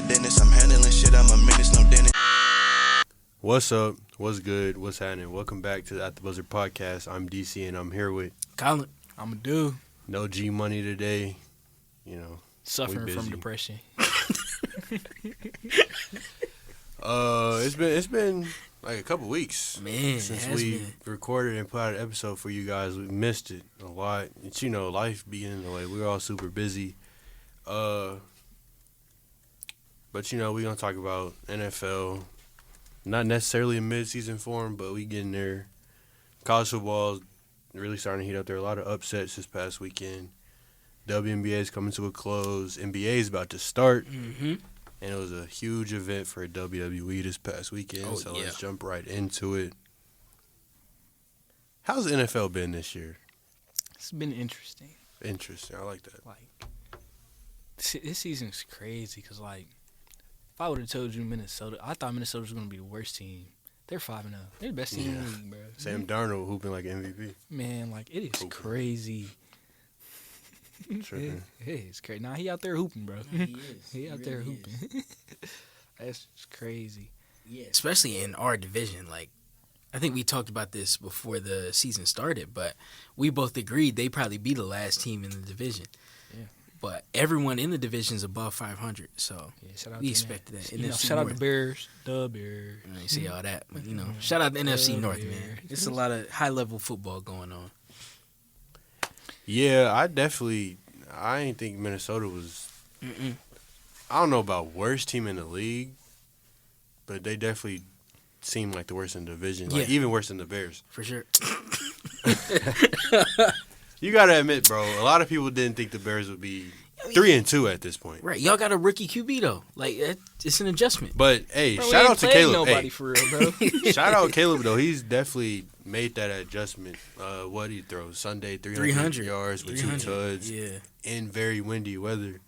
dentist. I'm handling shit, I'm a menace, no dentist. What's up? What's good? What's happening? Welcome back to the At the Buzzer podcast. I'm DC and I'm here with Colin. I'm a dude. No G Money today. You know, suffering from depression. It's been like a couple weeks, man, since we recorded and put out an episode for you guys. We missed it a lot. It's, you know, life being in the way. We're all super busy. But you know, we're gonna talk about NFL. Not necessarily in mid-season form, but we getting there. College football really starting to heat up. There are a lot of upsets this past weekend. WNBA is coming to a close. NBA is about to start. Mm-hmm. And it was a huge event for WWE this past weekend, Let's jump right into it. How's the NFL been this year? It's been interesting. Interesting. I like that. This season's crazy because, if I would have told you Minnesota, I thought Minnesota was going to be the worst team. They're 5-0. They're the best team in the league, bro. Sam Darnold hooping like MVP. Man, it is crazy. It is crazy. Nah, he out there hooping, bro. No, he is. He out there hooping. That's just crazy. Yeah, especially in our division. I think we talked about this before the season started, but we both agreed they'd probably be the last team in the division. Yeah. But everyone in the division is above 500, so we expected that. Shout out the Bears. The Bears. You see all that. But, shout out the NFC North, man. It's a lot of high-level football going on. Yeah, I ain't think Minnesota was, I don't know about worst team in the league, but they definitely seem like the worst in the division, even worse than the Bears. For sure. You got to admit, bro, a lot of people didn't think the Bears would be 3-2 at this point. Right. Y'all got a rookie QB, though. It's an adjustment. But, hey, shout out to Caleb. Nobody for real, bro. Shout out Caleb, though. He's definitely made that adjustment. What he throws Sunday, 300 yards with 2 tuds in very windy weather.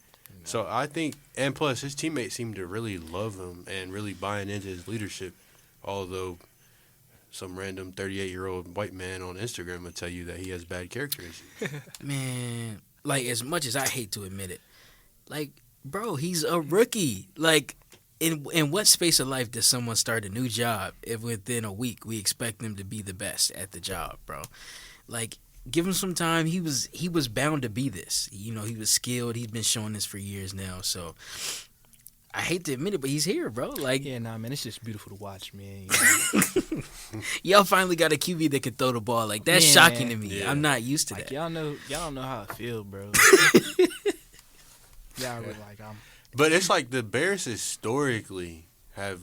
So I think, and plus his teammates seem to really love him and really buying into his leadership, although some random 38-year-old white man on Instagram will tell you that he has bad character issues. Man, as much as I hate to admit it, bro, he's a rookie. In what space of life does someone start a new job if within a week we expect them to be the best at the job, bro? Give him some time. He was bound to be this. He was skilled. He's been showing this for years now. So I hate to admit it, but he's here, bro. Man, it's just beautiful to watch, man. Y'all finally got a QB that can throw the ball. That's shocking to me. Yeah. I'm not used to that. Y'all don't know how I feel, bro. Y'all were But it's the Bears historically have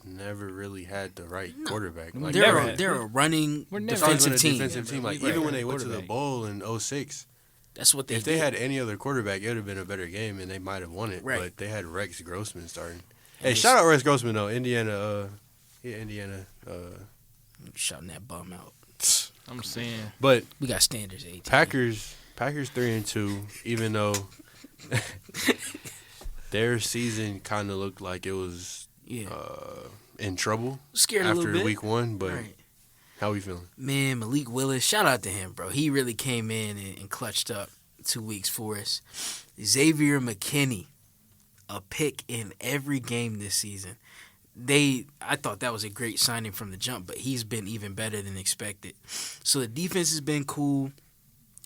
never really had the right quarterback. They're a running defensive team. Even when they went to the bowl in 2006, that's what they did. If they had any other quarterback, it would have been a better game, and they might have won it. Right. But they had Rex Grossman starting. Hey, shout out Rex Grossman, though. Indiana. Shouting that bum out. I'm saying. But we got standards, 18. Packers 3-2, even though their season kind of looked like it was in trouble. Scared a little bit after week 1, but how are we feeling? Man, Malik Willis, shout out to him, bro. He really came in and clutched up 2 weeks for us. Xavier McKinney, a pick in every game this season. I thought that was a great signing from the jump, but he's been even better than expected. So the defense has been cool.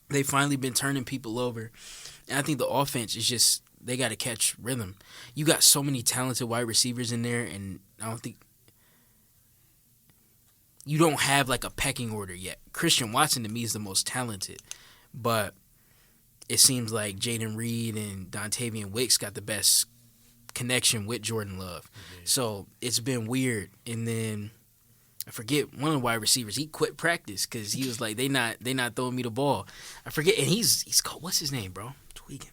They've finally been turning people over. And I think the offense is just, they got to catch rhythm. You got so many talented wide receivers in there, and I don't think you don't have a pecking order yet. Christian Watson to me is the most talented, but it seems like Jaden Reed and Dontavian Wicks got the best connection with Jordan Love. Mm-hmm. So it's been weird. And then I forget one of the wide receivers. He quit practice because he was like, they not throwing me the ball. I forget, and he's called, what's his name, bro? Tweaking.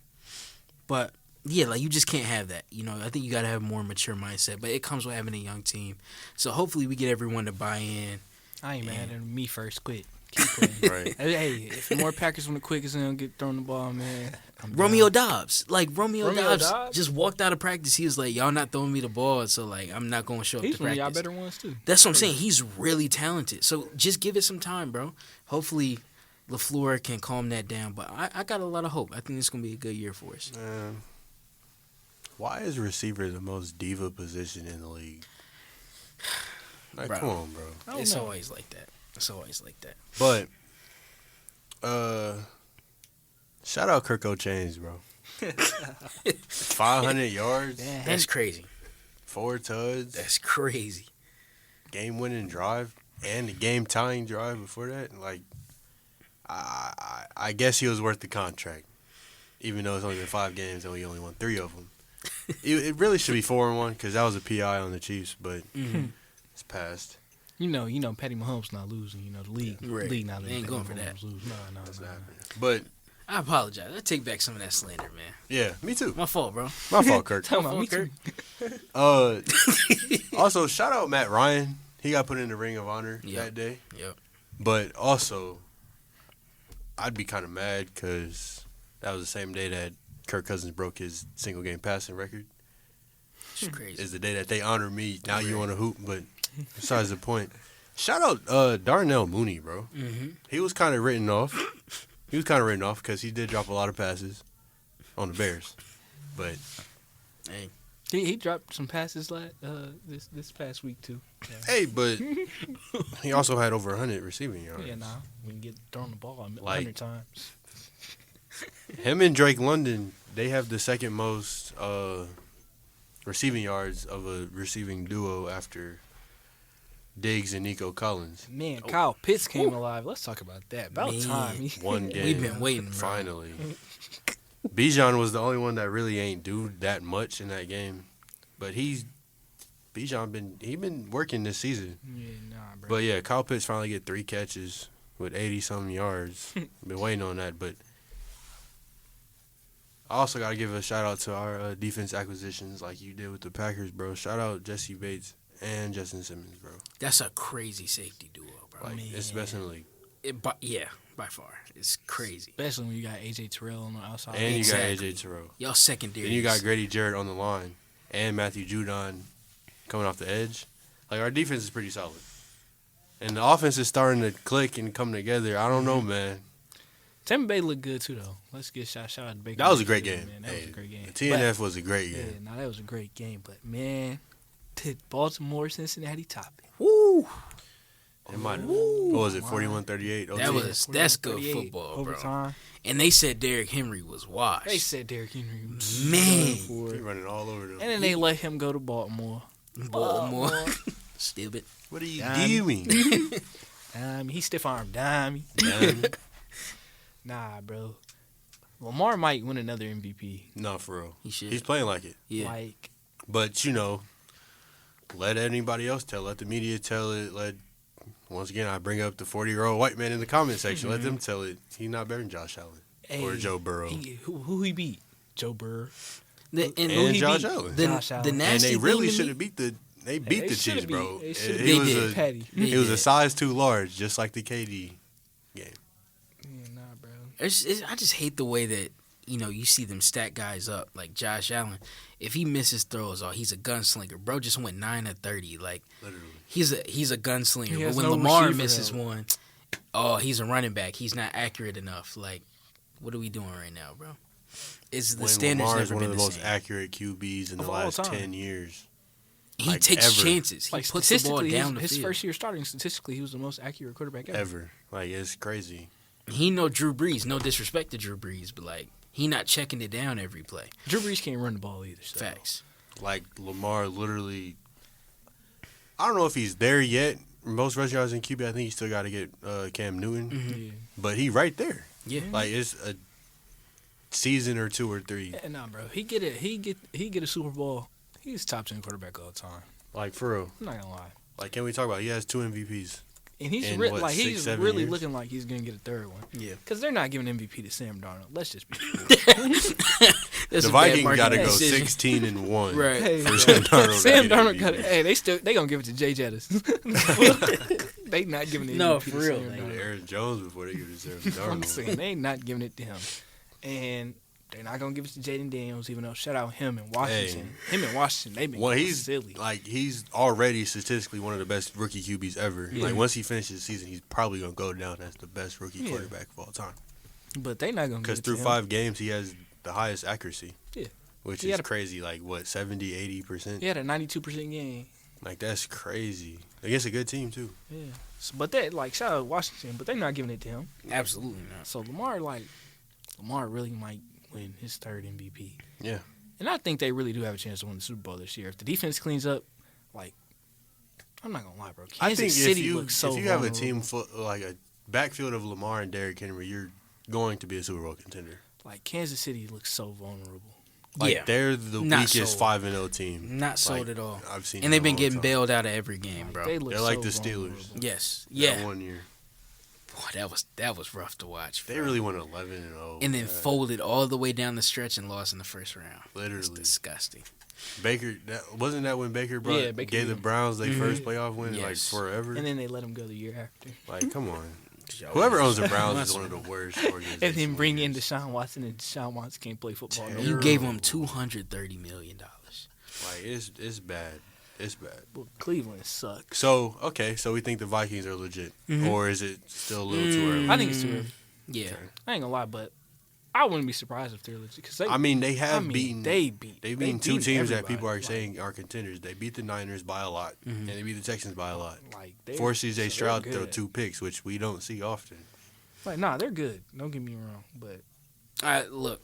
But yeah, you just can't have that. I think you got to have a more mature mindset, but it comes with having a young team. So hopefully we get everyone to buy in. I ain't mad at me first. Quit. Keep playing. Right. Hey, if more Packers want to quit because they don't get thrown the ball, man. Romeo Dobbs. Romeo Dobbs just walked out of practice. He was like, y'all not throwing me the ball, so I'm not going to show up to practice. He's one of y'all better ones, too. That's what I'm saying. He's really talented. So just give it some time, bro. Hopefully LaFleur can calm that down. But I got a lot of hope. I think it's going to be a good year for us. Why is receiver the most diva position in the league? Like, Bro. come on, bro. It's always like that. It's always like that. But, shout out Kirk O'Chains, bro. 500 yards, That's crazy. 4 tuds, That's crazy. game-winning drive, and the game-tying drive before that. Like, I guess he was worth the contract, even though it's only been 5 games and we only won 3 of them. It really should be 4-1 because that was a PI on the Chiefs, but it's passed. You know, Patty Mahomes not losing. You know, the league, Right. league not They letting ain't going Patty for that. Mahomes lose. No. But I apologize. I take back some of that slander, man. yeah, me too. My fault, bro. My fault, Kirk. Tell me, Kirk. Also, shout out Matt Ryan. He got put in the Ring of Honor that day. Yep. But also, I'd be kind of mad because that was the same day that Kirk Cousins broke his single game passing record. It's crazy. Is the day that they honor me. Now you want to hoop, but besides the point. Shout out Darnell Mooney, bro. Mm-hmm. He was kind of written off. He was kind of written off because he did drop a lot of passes on the Bears. But Hey, He dropped some passes this past week too. Yeah. hey, but he also had over 100 receiving yards. Yeah, we can get thrown the ball 100 Like- times. Him and Drake London, they have the second most receiving yards of a receiving duo after Diggs and Nico Collins. Man, Kyle Pitts came alive. Let's talk about that. About Man. time. One game. we've been waiting, bro. Finally. Bijan was the only one that really ain't do that much in that game. But Bijan been working this season. Yeah, nah, bro. But yeah, Kyle Pitts finally get 3 catches with 80-something yards. Been waiting on that, but I also got to give a shout-out to our defense acquisitions like you did with the Packers, bro. Shout out Jesse Bates and Justin Simmons, bro. That's a crazy safety duo, bro. Like, it's the best in the league. By far. It's crazy. Especially when you got AJ Terrell on the outside. And Exactly. you got A.J. Terrell. Y'all secondary. Then you got Grady Jarrett on the line and Matthew Judon coming off the edge. Like, our defense is pretty solid. And the offense is starting to click and come together. I don't know, man. Tampa Bay looked good too, though. Let's get shout out to Baker. That was a great Mayfield, game. Man. That was a great game. The TNF was a great Yeah, game. that was a great game. But man, did Baltimore, Cincinnati top it? Woo! It might have. What was it, 41-38? That's good football, bro. Overtime. And they said Derrick Henry was washed. They said Derrick Henry was Man. for He it. running all over them. And then they let him go to Baltimore. Baltimore. Stupid. What are you Dime. doing? He stiff arm dime. Nah, bro. Lamar might win another MVP. No, for real. He should. He's playing like it. Yeah. Like, But, let anybody else tell. Let the media tell it. Once again, I bring up the 40-year-old white man in the comment section. Let them tell it. He's not better than Josh Allen or Joe Burrow. Who he beat? Joe Burrow. And Josh Allen. Josh Allen. The And nasty they really thing to should me- have beat the They Chiefs, should've bro. beat- they should've He beat was Patty. It was a size too large, just like the KD game. Yeah, nah, bro. I just hate the way that you see them stack guys up like Josh Allen. If he misses throws, he's a gunslinger. Bro just went 9 of 30. Like Literally. he's a gunslinger. He But has when no Lamar receiver misses help. one, he's a running back. He's not accurate enough. Like, what are we doing right now, bro? It's the When standards Lamar is never one of been the the most same. accurate QBs in the Of all last time. 10 years. He like, takes ever. chances. He Like puts the ball statistically, down the his field. first year starting, statistically, he was the most accurate quarterback ever. Like, it's crazy. He no Drew Brees. No disrespect to Drew Brees, but like he not checking it down every play. Drew Brees can't run the ball either. So. Facts. Like, Lamar literally, I don't know if he's there yet. Most rushing yards in QB, I think he still got to get Cam Newton. Yeah. But he right there. Yeah. Like, it's a season or 2 or 3. Yeah, nah, bro. He get a Super Bowl. He's top 10 quarterback all the time. Like, for real. I'm not gonna lie. Like, can we talk about, he has 2 MVPs. And he's In, what, like 6, he's 7 really years? looking like he's gonna get a third one. Yeah. Because they're not giving MVP to Sam Darnold. Let's just be real. That's The a bad Vikings got to marketing go decision. 16-1. Right. Hey, For Sam Darnold. Sam to Darnold get got MVP. it. Hey, they gonna give it to Jay Jettis. They not giving the No, MVP for to real, Sam like, Darnold. Aaron Jones before they give it to Sam I'm Darnold. saying they not giving it to him, and they're not gonna give it to Jaden Daniels. Even though shout out him in Washington. Him in Washington, they've been Well, going he's silly. like he's already statistically one of the best rookie QBs ever. Yeah. Like once he finishes the season, he's probably gonna go down as the best rookie Yeah. quarterback of all time. But they not gonna Because give it through to him. 5 games, he has the highest accuracy. Yeah. which is crazy. Like, what, 70, 80%? He had a 92% game. Like, that's crazy. Against a good team, too. Yeah. But that, like, shout out to Washington, but they're not giving it to him. Absolutely not. So, Lamar really might win his third MVP. Yeah. And I think they really do have a chance to win the Super Bowl this year. If the defense cleans up, like, I'm not going to lie, bro. Kansas City looks so if you have a vulnerable. team, like a backfield of Lamar and Derrick Henry, you're going to be a Super Bowl contender. Like, Kansas City looks so vulnerable. Like, they're the weakest 5-0 team. Not sold at all. I've seen and they've been the whole getting time. bailed out of every game, bro. They look They're like so the Steelers. vulnerable. Yes. That Yeah. 1 year. Boy, that was rough to watch. They bro. really went 11-0. And then folded all the way down the stretch and lost in the first round. Literally. It's disgusting. Baker, wasn't that when Baker Baker gave the Browns their first playoff win, Yes. like, forever? And then they let him go the year after. Like, come on. Whoever owns the Browns is one of the worst organizations. And then bring in Deshaun Watson, and Deshaun Watson can't play football. No You more. gave him $230 million. Like, it's bad. It's bad. Well, Cleveland sucks. So we think the Vikings are legit. Or is it still a little too early? I think it's too early. Yeah. I ain't gonna lie, but I wouldn't be surprised if they're legit. Cause They've beaten two teams that people are everybody. saying are contenders. They beat the Niners by a lot, and they beat the Texans by a lot. Like, Forced C.J. Stroud to they're throw good. 2 picks, which we don't see often. Like, nah, they're good. Don't get me wrong, but Look,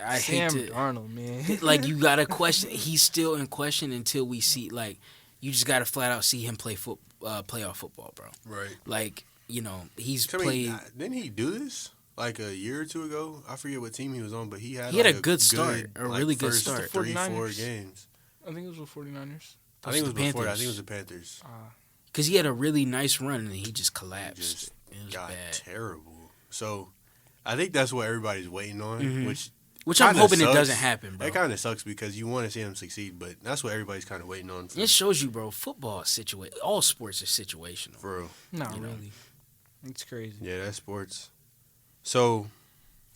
I Sam hate to. Darnold, man. Like, you got to question. He's still in question until we see, like, you just got to flat out see him play playoff football, bro. Right. Like, he's I mean, played. didn't he do this like a year or two ago? I forget what team he was on, but he had a like good start, a really good first start. 3-4 49ers. games. I think it was with 49ers. I think it was the before that. I Panthers. think it was the Panthers. Because he had a really nice run and he just collapsed. Just It was got bad. terrible. So I think that's what everybody's waiting on, Which I'm kinda hoping it sucks. doesn't happen, bro. That kind of sucks because you want to see him succeed, but that's what everybody's kind of waiting on. It shows you, bro, football is all sports are situational. For real. Not really. It's crazy. Yeah, that's sports. So,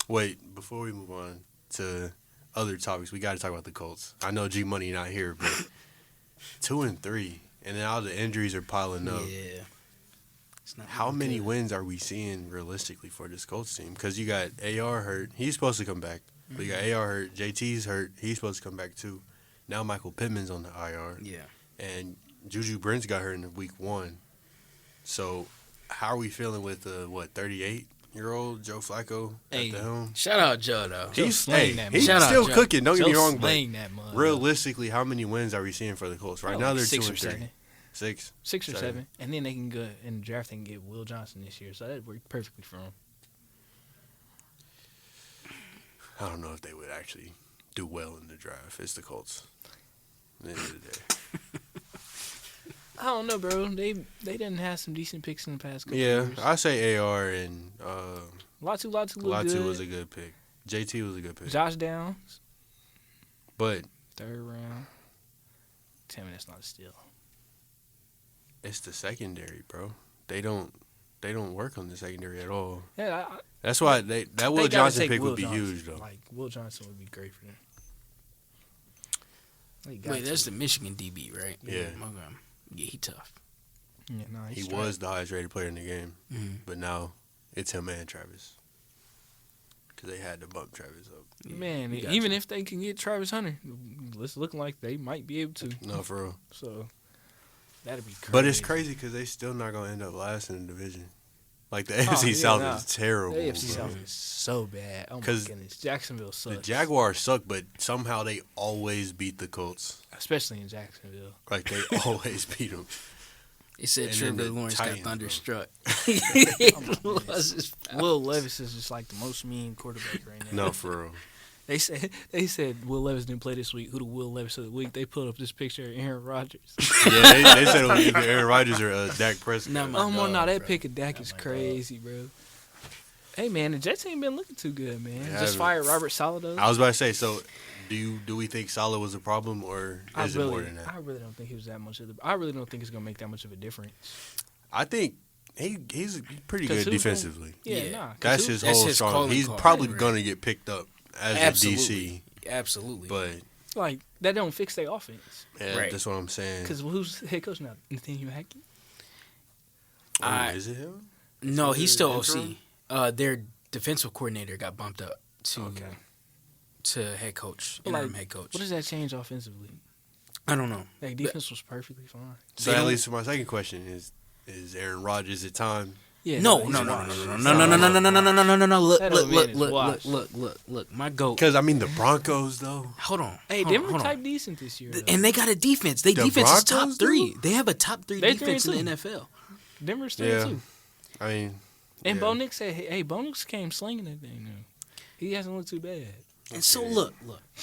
wait, before we move on to other topics, we got to talk about the Colts. I know G Money not here, but 2-3, and then all the injuries are piling up. Yeah. It's not How looking many good. wins are we seeing realistically for this Colts team? Because you got AR hurt. He's supposed to come back. But you got AR hurt. JT's hurt. He's supposed to come back too. Now Michael Pittman's on the IR. Yeah. And Juju Brents got hurt in week 1. So how are we feeling with 38-year-old Joe Flacco at the helm? Shout out Joe, though. Joe slaying that he's mud. Shout out still Joe. cooking. Don't get me wrong, but slaying that mud. realistically, how many wins are we seeing for the Colts? Right now they're 6 or 2-3. 7. 6? 6 or 7. And then they can go in the draft and get Will Johnson this year. So that worked perfectly for them. I don't know if they would actually do well in the draft. It's the Colts. At the end of the day. I don't know, bro. They didn't have some decent picks in the past couple Yeah, years. I say AR and Latu looked Latu good. was a good pick. JT was a good pick. Josh Downs, But 3rd round. Tell me that's not a steal. it's the secondary, bro. They don't work on the secondary at all. Yeah, That's why that Will they gotta Johnson take pick Will would be Johnson. huge, though. Like, Will Johnson would be great for them. Wait, that's the Michigan DB, right? Yeah. Okay. Yeah, he tough. Yeah, no, He he's was the highest rated player in the game, Mhm. but now it's him and Travis. Because they had to bump Travis up. Man, you got even to. if they can get Travis Hunter, it's looking like they might be able to. No, for real. So that'd be crazy. But it's crazy because they still not going to end up last in the division. Like, the AFC yeah, South nah. is terrible. The AFC bro. South is so bad. Oh my 'Cause goodness, Jacksonville sucks. The Jaguars suck, but somehow they always beat the Colts. especially in Jacksonville. Like, they always beat them. It said And then Trevor the Lawrence Titans, got bro. thunderstruck. Oh, Lost his power. Will Levis is just like the most mean quarterback right now. No, for real. They said Will Levis didn't play this week. Who the Will Levis of the week? They put up this picture of Aaron Rodgers. Yeah, they said it was either Aaron Rodgers or Dak Prescott. Nah, my Oh my, dog, no, that bro. pick of Dak Not is my crazy, bro. Hey man, the Jets ain't been looking too good, man. They Just haven't. fired Robert Saleh. I was about to say, so do we think Salah was a problem, or is it more than that? I really don't think he was that much of the. I really don't think it's gonna make that much of a difference. I think he's pretty 'Cause good who's defensively. Yeah, Yeah. nah. 'cause That's who- his That's whole his strong. calling He's card, probably right. going to get picked up as Absolutely. a DC, Absolutely. but like that don't fix their offense. yeah, Right. that's what I'm saying. Because who's head coach now? Nathaniel Hackett. Oh, is it him? No, So he's the still interim? OC. Their defensive coordinator got bumped up to to head coach, But, interim head coach. What does that change offensively? I don't know. Like, defense was perfectly fine. So that leads to my second question: Is Aaron Rodgers at time? Yeah, No. Look. My GOAT. Because I mean the Broncos though. Hold on. Hey, hold Denver on. type decent this year. Though. And they got a defense. Their defense is top Broncos 3. do? They have a top 3 They defense 3-2. in the NFL. Denver's 3 Yeah. too. I mean, And yeah. Bo Nix said, "Hey, Bo Nix came slinging that thing. Now. He hasn't looked too bad." And so look.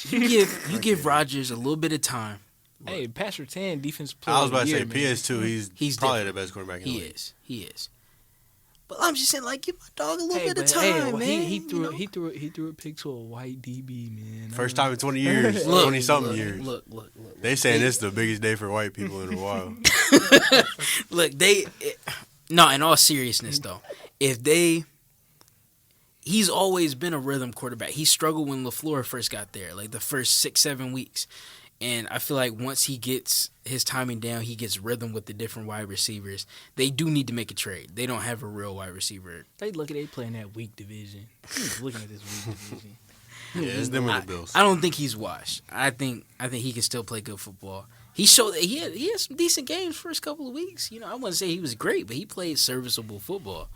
You give Rodgers a little bit of time. Hey, Pat Surtain, defense player. I was about to say of the year, man. PS2. He's probably the best quarterback in the league. He is. But I'm just saying, like, give my dog a little bit of but, time, man. He threw a pick to a white DB, man. First time in 20 years, 20-something years. Look. They saying this is the biggest day for white people in a while. Look, no, in all seriousness, though, he's always been a rhythm quarterback. He struggled when LaFleur first got there, like the first 6-7 weeks. And I feel like once he gets his timing down, he gets rhythm with the different wide receivers. They do need to make a trade. They don't have a real wide receiver. They play in that weak division. He's looking at this weak division. Yeah, it's them with the Bills. I don't think he's washed. I think he can still play good football. He showed that he had some decent games first couple of weeks. You know, I wouldn't say he was great, but he played serviceable football.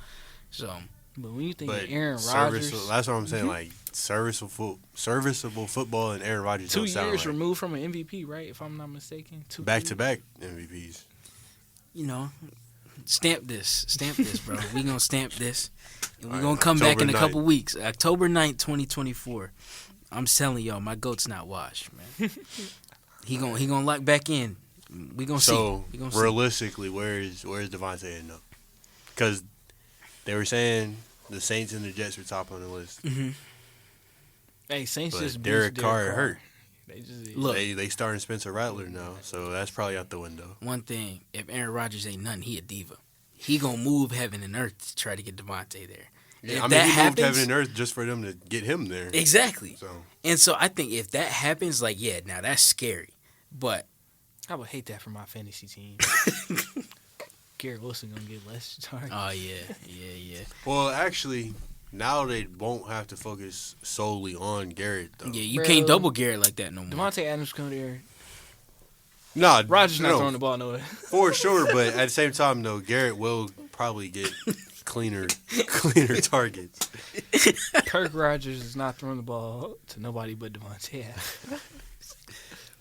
So, but when you think of But Aaron Rodgers, that's what I'm saying. Like serviceable football and Aaron Rodgers 2 don't sound years right. removed from an MVP, right? If I'm not mistaken, Back-to-back MVPs. you know, stamp this, bro. We gonna stamp this, and we gonna come back in a couple weeks. October 9th, 2024. I'm telling y'all, my GOAT's not washed, man. He gonna lock back in. We gonna see. So We gonna see. realistically, where's Devontae heading up? Because they were saying the Saints and the Jets were top on the list. Mm-hmm. Hey, Saints But just Derek benched Carr hurt. They just Look. They starting Spencer Rattler now, so that's probably out the window. One thing, if Aaron Rodgers ain't nothing, he a diva. He gonna move heaven and earth to try to get Devontae there. Yeah, If I mean, that he happens, moved heaven and earth just for them to get him there. exactly. So And so I think if that happens, like, yeah, now that's scary. But I would hate that for my fantasy team. Garrett Wilson gonna get less targets. oh yeah. well, actually, now they won't have to focus solely on Garrett though. Yeah, you Bro. can't double Garrett like that no more. Devontae Adams come there. Nah, Rodgers not no, throwing the ball nowhere. for sure. But at the same time, though, Garrett will probably get cleaner targets. Kirk Rodgers is not throwing the ball to nobody but Devontae Adams.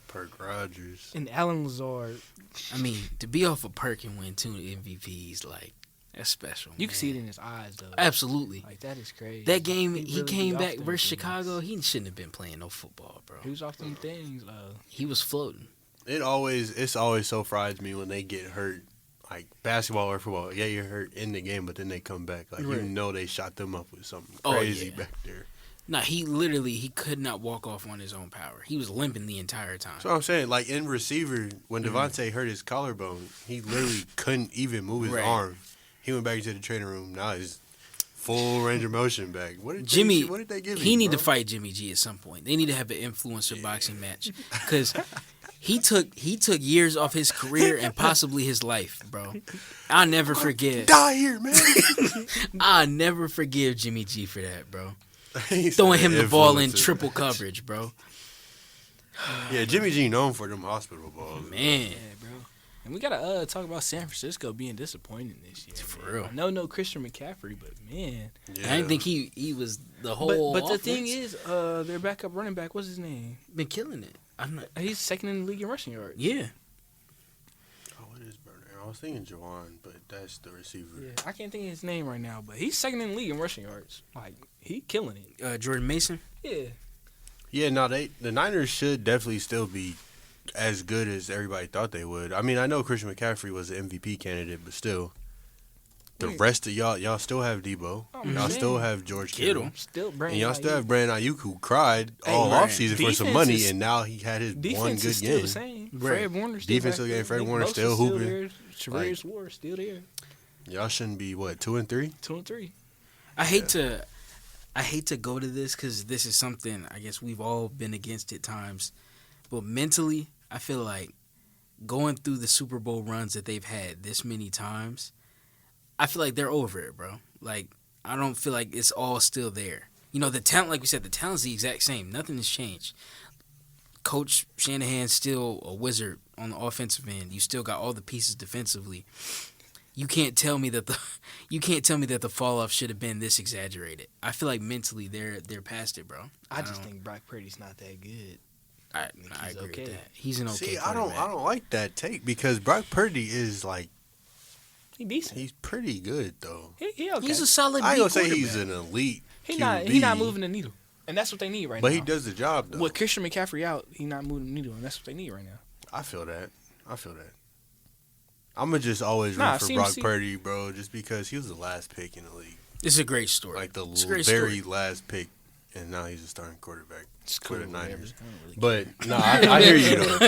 Perk Rodgers. And Alan Lazard. I mean, to be off a perk and win 2 MVPs, like, that's special. You man. can see it in his eyes, though. Absolutely. Like, that is crazy. That game, He he really came be off back them versus things. Chicago. He shouldn't have been playing no football, bro. He was off them things. He was floating. It's always so frightens me when they get hurt, like basketball or football. Yeah, you're hurt in the game, but then they come back. Like Right. you know they shot them up with something Oh, crazy yeah. back there. Nah, he could not walk off on his own power. He was limping the entire time. That's what I'm saying. Like in receiver, when Devontae hurt his collarbone, he literally couldn't even move his Right. arm. He went back into the training room. Now he's full range of motion back. What did they give him? He need bro? to fight Jimmy G at some point. They need to have an influencer boxing match because he took years off his career and possibly his life, bro. I'll never forget. Die here, man. I'll never forgive Jimmy G for that, bro. He's Throwing him an the ball in influencer. triple coverage, bro. Yeah, Jimmy G known for them hospital balls. Man, Yeah, bro. And we gotta talk about San Francisco being disappointing this year. For man. real. I know Christian McCaffrey, but man. Yeah. I didn't think he was the whole. But the offense. thing is, their backup running back, what's his name? been killing it. I'm not. He's second in the league in rushing yards. Yeah, Oh, what is Burner? I was thinking Jawan, but that's the receiver. Yeah, I can't think of his name right now, but he's second in the league in rushing yards. Like, he killing it. Jordan Mason. Yeah. Yeah, no, the Niners should definitely still be as good as everybody thought they would. I mean, I know Christian McCaffrey was an MVP candidate, but still, the rest of y'all still have Debo. I'm Y'all saying. still have George Kittle. Still And Brandon y'all still Ayuk. have Brandon Ayuk, who cried Hey, all right. offseason for some Defense money, is- and now he had his Defense one is good still game. the same. Right. Fred Warner still Defense back still there. getting Fred Nick Warner Bosa's still hooping. There. Shavarius Ward still there. Y'all shouldn't be, what, 2-3? 2-3. I hate to go to this because this is something I guess we've all been against at times, but mentally, I feel like going through the Super Bowl runs that they've had this many times, I feel like they're over it, bro. Like, I don't feel like it's all still there. You know, the talent, like we said, the talent's the exact same. Nothing has changed. Coach Shanahan's still a wizard on the offensive end. You still got all the pieces defensively. You can't tell me that the fall off should have been this exaggerated. I feel like mentally they're past it, bro. I just think Brock Purdy's not that good. I agree with that. He's an okay. See, I don't like that take because Brock Purdy is like He decent. he's pretty good though. He okay. He's a solid. I ain't gonna say quarterback. he's an elite. He QB, not moving the needle, and that's what they need right now. but he does the job though. With Christian McCaffrey out, he not moving the needle, and that's what they need right now. I feel that. I'm gonna just always root for Brock Purdy, bro, just because he was the last pick in the league. It's a great story. Like the very last pick, and now he's a starting quarterback for the Niners. Really but no, I hear you though.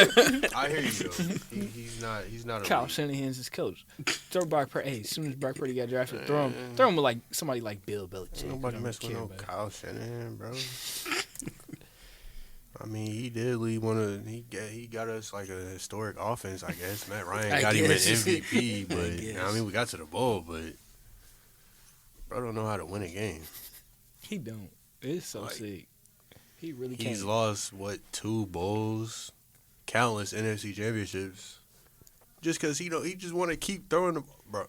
I hear you though. He's not. Kyle Shanahan's his coach. Throw Brock Purdy. Hey, as soon as Brock Purdy got drafted, throw him with like somebody like Bill Belichick. Nobody mess with no Kyle Shanahan, bro. I mean, he did lead he got us like a historic offense, I guess. Matt Ryan got him an MVP, but I mean, we got to the bowl, but bro don't know how to win a game. He don't. It's so sick. He really can't. He's lost, 2 bowls, countless NFC championships, just because, he just want to keep throwing the bro.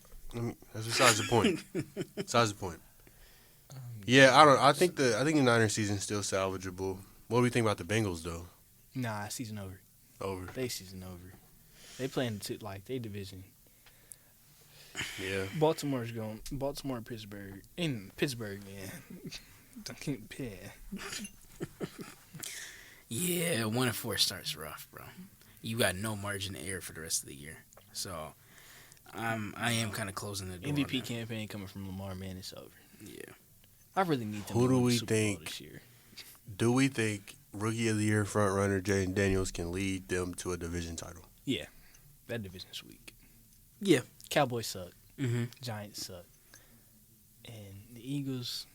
That's besides the point. Besides the point. Yeah, I think the Niners season's still salvageable. What do we think about the Bengals, though? Nah, season over. Over. They season over. They playing they division. Yeah. Baltimore and Pittsburgh. In Pittsburgh, man. Yeah, 1-4 starts rough, bro. You got no margin of error for the rest of the year. So, I am kind of closing the door. MVP campaign coming from Lamar, man, it's over. Yeah. I really need them Who to do win we the Super Bowl think? this year. Do we think Rookie of the Year frontrunner Jaden Daniels can lead them to a division title? Yeah, that division's weak. Yeah. Cowboys suck. Mm-hmm. Giants suck. And the Eagles,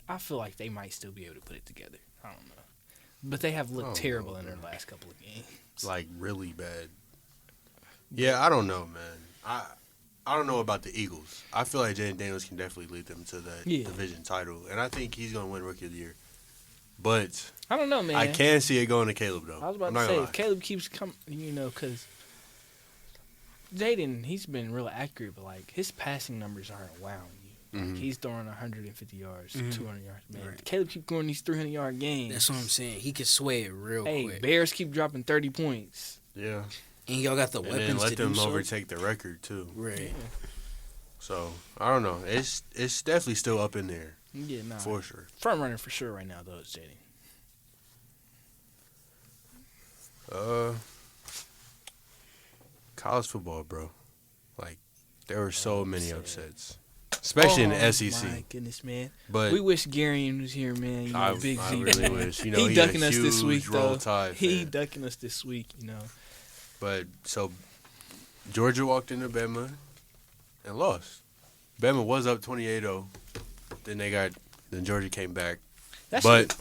I feel like they might still be able to put it together. I don't know. But they have looked terrible in their last couple of games. Like, really bad. Yeah, I don't know, man. I don't know about the Eagles. I feel like Jaden Daniels can definitely lead them to that division title. And I think he's going to win Rookie of the Year. But I don't know, man. I can see it going to Caleb, though. I was about to say, if Caleb keeps coming, because Jaden, he's been real accurate, but, like, his passing numbers aren't wowing you. Like, he's throwing 150 yards, 200 yards. Man, right. Caleb keep going these 300-yard games. That's what I'm saying. He can sway it real quick. Hey, Bears keep dropping 30 points. Yeah. And y'all got the weapons to do so. And let them overtake the record, too. Right. Yeah. So, I don't know. It's definitely still up in there. Yeah, nah. For sure. Front runner for sure right now, though, is Jaden. College football, bro. Like, there were so many upsets. Especially in the SEC. Oh, my goodness, man. But we wish Garion was here, man. You know, Big I Z, really man. wish. You know, he ducking us this week, though. He ducking us this week, you know. But, so, Georgia walked into Bama and lost. Bama was up 28-0. Then Georgia came back. But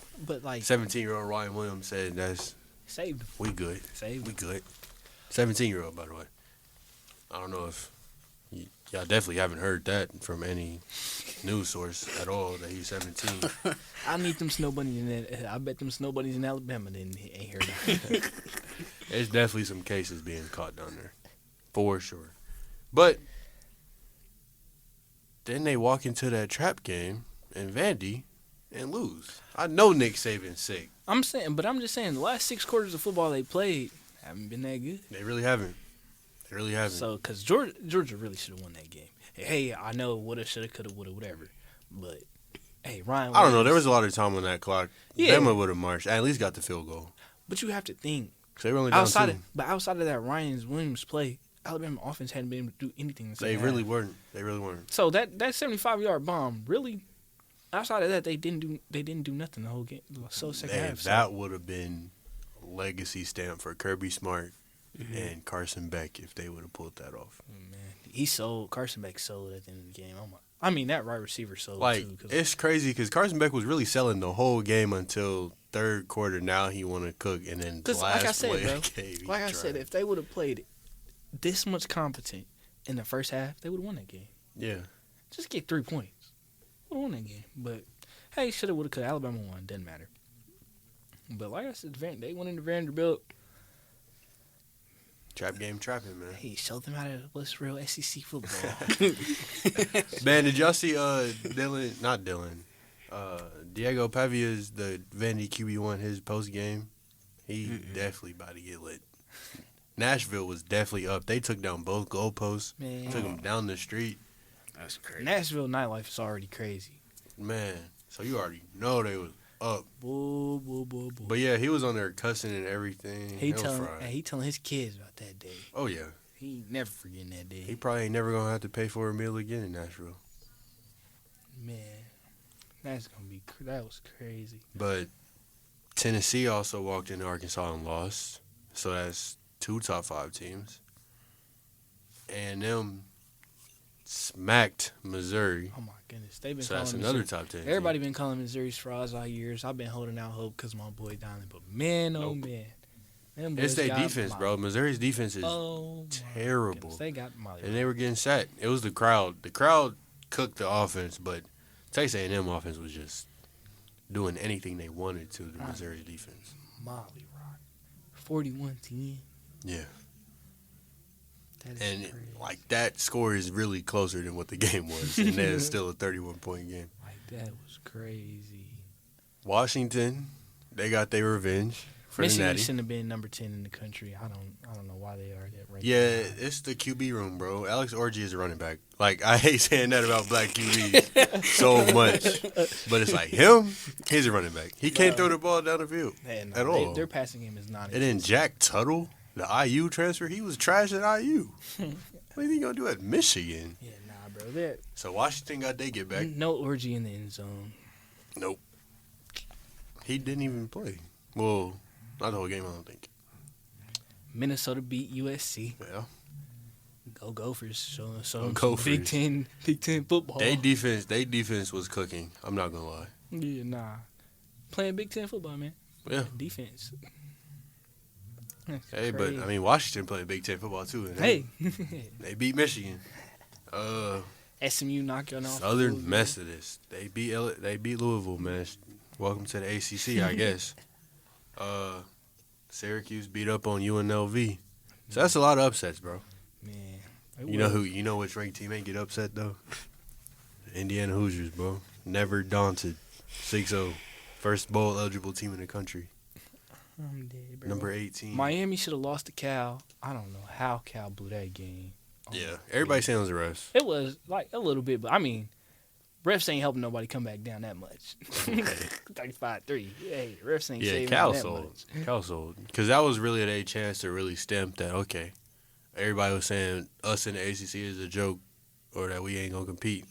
like 17-year-old Ryan Williams said saved him. We good. Saved we good. 17-year-old, by the way. I don't know if y'all definitely haven't heard that from any news source at all that he's 17. I need them snow bunnies in that. I bet them snow bunnies in Alabama ain't heard that. There's definitely some cases being caught down there, for sure. But then they walk into that trap game in Vandy and lose. I know Nick Saban's sick. I'm just saying the last 6 quarters of football they played haven't been that good. They really haven't. So, because Georgia really should have won that game. Hey, I know woulda, shoulda, coulda, woulda, whatever. But, hey, Ryan Williams, I don't know. There was a lot of time on that clock. Yeah. Bama would have marched. At least got the field goal. But you have to think. Because they were only down 2. But outside of that Ryan Williams play, Alabama offense hadn't been able to do anything. They really weren't. So that 75-yard bomb, really, outside of that, they didn't do nothing the whole game. So second half. That would have been legacy stamp for Kirby Smart and Carson Beck if they would have pulled that off. Man, Carson Beck sold at the end of the game. I mean, that wide receiver sold too. It's crazy because Carson Beck was really selling the whole game until third quarter. Now he want to cook, and then the last play of the game, like I said, if they would have played this much competent in the first half, they would have won that game. Yeah. Just get 3 points. Would have won that game. But Hey, shoulda, woulda, coulda. Alabama won. Didn't matter. But like I said, they went into Vanderbilt. Trap game trapping, man. Hey, show them how to what's real SEC football. Man, did y'all see Diego Pavia's the Vandy QB1 his post game? He definitely about to get lit. Nashville was definitely up. They took down both goalposts. Man. Took them down the street. That's crazy. Nashville nightlife is already crazy. Man, so you already know they was up. Boo, boo, boo, boo. But yeah, he was on there cussing and everything. He telling his kids about that day. Oh yeah. He never forgetting that day. He probably ain't never gonna have to pay for a meal again in Nashville. Man, that was crazy. But Tennessee also walked into Arkansas and lost. So that's 2 top 5 teams. And them smacked Missouri. Oh my goodness, they've been. So that's calling another Missouri. top 10. Everybody been calling Missouri straws all years. I've been holding out hope because my boy Donald. But man, oh man, them It's boys their got defense, molly. bro. Missouri's defense is Oh, my terrible. goodness. They got molly. And they were getting sacked. It was the crowd. The crowd cooked the offense, but Texas A&M offense was just doing anything they wanted to the Missouri defense. Molly rock. 41-10. Yeah. That is And crazy. like that score is really closer than what the game was. And then it's still a 31-point game. Like that was crazy. Washington, they got their revenge for the Michigan Natty. shouldn't have been number 10 in the country. I don't know why they are that ranked. Yeah, it's the QB room, bro. Alex Orji is a running back. Like, I hate saying that about black QBs so much. But it's like, he's a running back. He can't throw the ball down the field at all. Their passing game is not. And then Jack Tuttle, the IU transfer, he was trash at IU. What are you going to do at Michigan? Yeah, nah, bro. That So Washington got they get back. no orgy in the end zone. Nope. He didn't even play. Well, not the whole game, I don't think. Minnesota beat USC. Yeah. Go Gophers. So Go Gophers. Big Ten football. They defense was cooking. I'm not going to lie. Yeah, nah. Playing Big Ten football, man. Yeah. Defense. That's Hey, crazy. but I mean, Washington played Big Ten football too. And Hey. they beat Michigan. SMU knocking off Southern Louisville. Methodist. They beat Louisville, man. Welcome to the ACC, I guess. Syracuse beat up on UNLV. So that's a lot of upsets, bro. Man. You know which ranked team ain't get upset though? Indiana Hoosiers, bro. Never daunted. 6-0. First bowl eligible team in the country. I'm dead, bro. Number 18. Miami should have lost to Cal. I don't know how Cal blew that game. Oh, Yeah. Everybody saying it was the refs. It was like a little bit, but I mean, refs ain't helping nobody come back down that much. 35-3. Hey, refs ain't Yeah, saving Cal that sold. much. Cal sold. Because that was really their chance to really stamp that, okay, everybody was saying us in the ACC is a joke or that we ain't going to compete.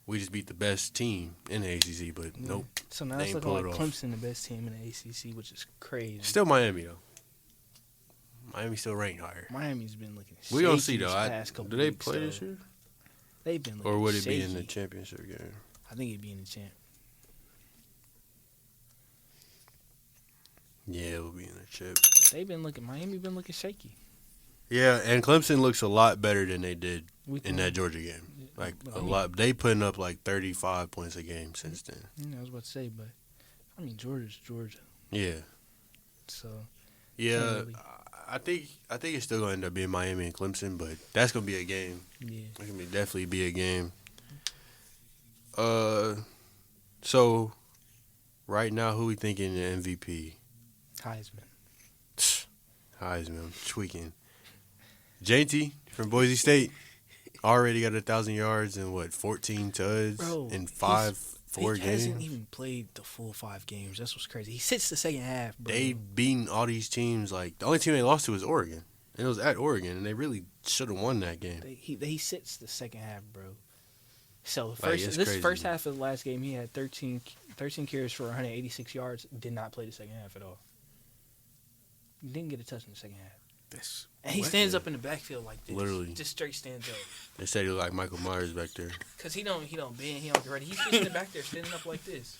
We just beat the best team in the ACC, but nope. So now They it's ain't looking like pull it off. Clemson the best team in the ACC, which is crazy. Still Miami, though. Miami still ranked higher. Miami's been looking shaky We going to see, though. these past couple Do they weeks, play so this year? They've been looking Or would it shaky. be in the championship game? I think it'd be in the champ. Yeah, it would be in the chip. Miami been looking shaky. Yeah, and Clemson looks a lot better than they did Week in one. that Georgia game. Like, But a I mean- lot. They putting up like 35 points a game since then. I was about to say, but I mean Georgia's Georgia, Yeah. so Yeah, really- I think it's still gonna end up being Miami and Clemson, but that's gonna be a game. yeah. It's gonna definitely be a game. So right now, who we thinking the MVP? Heisman. Heisman, I'm tweaking. JT from Boise State already got 1,000 yards and 14 tuds Bro, in four He hasn't games. even played the full 5 games. That's what's crazy. He sits the second half, bro. They beaten all these teams. Like the only team they lost to was Oregon, and it was at Oregon, and they really should have won that game. He sits the second half, bro. So it's crazy. first half of the last game, he had 13 carries for 186 yards. Did not play the second half at all. Didn't get a touch in the second half. And he stands up in the backfield like this. Literally. Just straight stands up. They said he looked like Michael Myers back there. Cause he don't bend, he don't get ready. He's just in the back there standing up like this.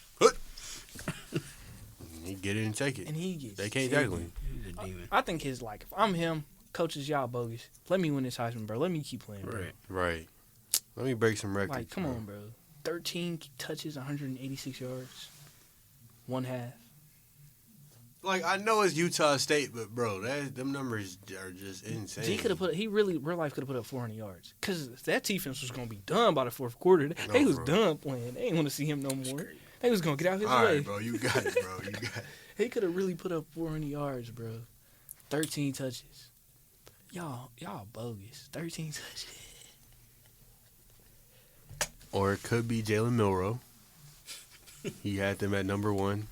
He get it and take it. And he gets They can't tackle him. He's a demon. I think his like, if I'm him, coaches, y'all bogus. Let me win this Heisman, bro. Let me keep playing, bro. Right. Right. Let me break some records. Like, come on, bro. 13 touches, 186 yards. one half. Like, I know it's Utah State, but bro, them numbers are just insane. He really real life could have put up 400 yards because that defense was gonna be done by the fourth quarter. They was done playing. They ain't want to see him no more. They was gonna get out his way. All right, bro, you got it, bro. You got it. He could have really put up 400 yards, bro. 13 touches. Y'all bogus. 13 touches. Or it could be Jalen Milroe. He had them at number 1.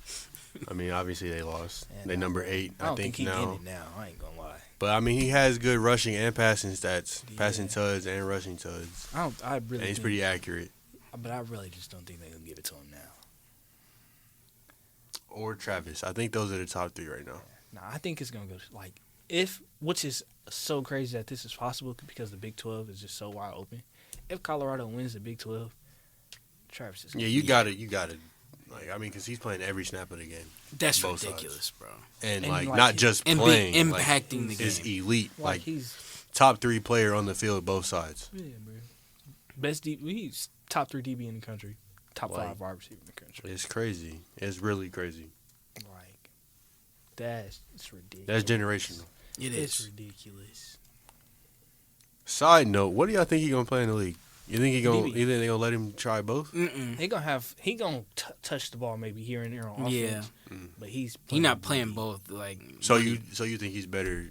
I mean, obviously they lost. They number 8, I think he now. getting it now. I ain't gonna lie. But I mean, he has good rushing and passing stats, passing tuds and rushing tuds. And he's pretty accurate. But I really just don't think they're gonna give it to him now. Or Travis. I think those are the top 3 right now. Nah, I think it's gonna go which is so crazy that this is possible because the Big 12 is just so wide open. If Colorado wins the Big 12, Travis is. Yeah, you got it. Like, I mean, because he's playing every snap of the game. That's ridiculous, bro. And like not just playing, impacting the game. Is elite. Like he's top 3 player on the field, both sides. Yeah, bro. Best he's top 3 DB in the country, top 5 wide receiver in the country. It's crazy. It's really crazy. Like that's ridiculous. That's generational. It's ridiculous. Side note: what do y'all think he gonna play in the league? You think they gonna let him try both? Mm-mm. He gonna touch the ball maybe here and there on offense. Yeah, but he's not playing both. Like so you think he's better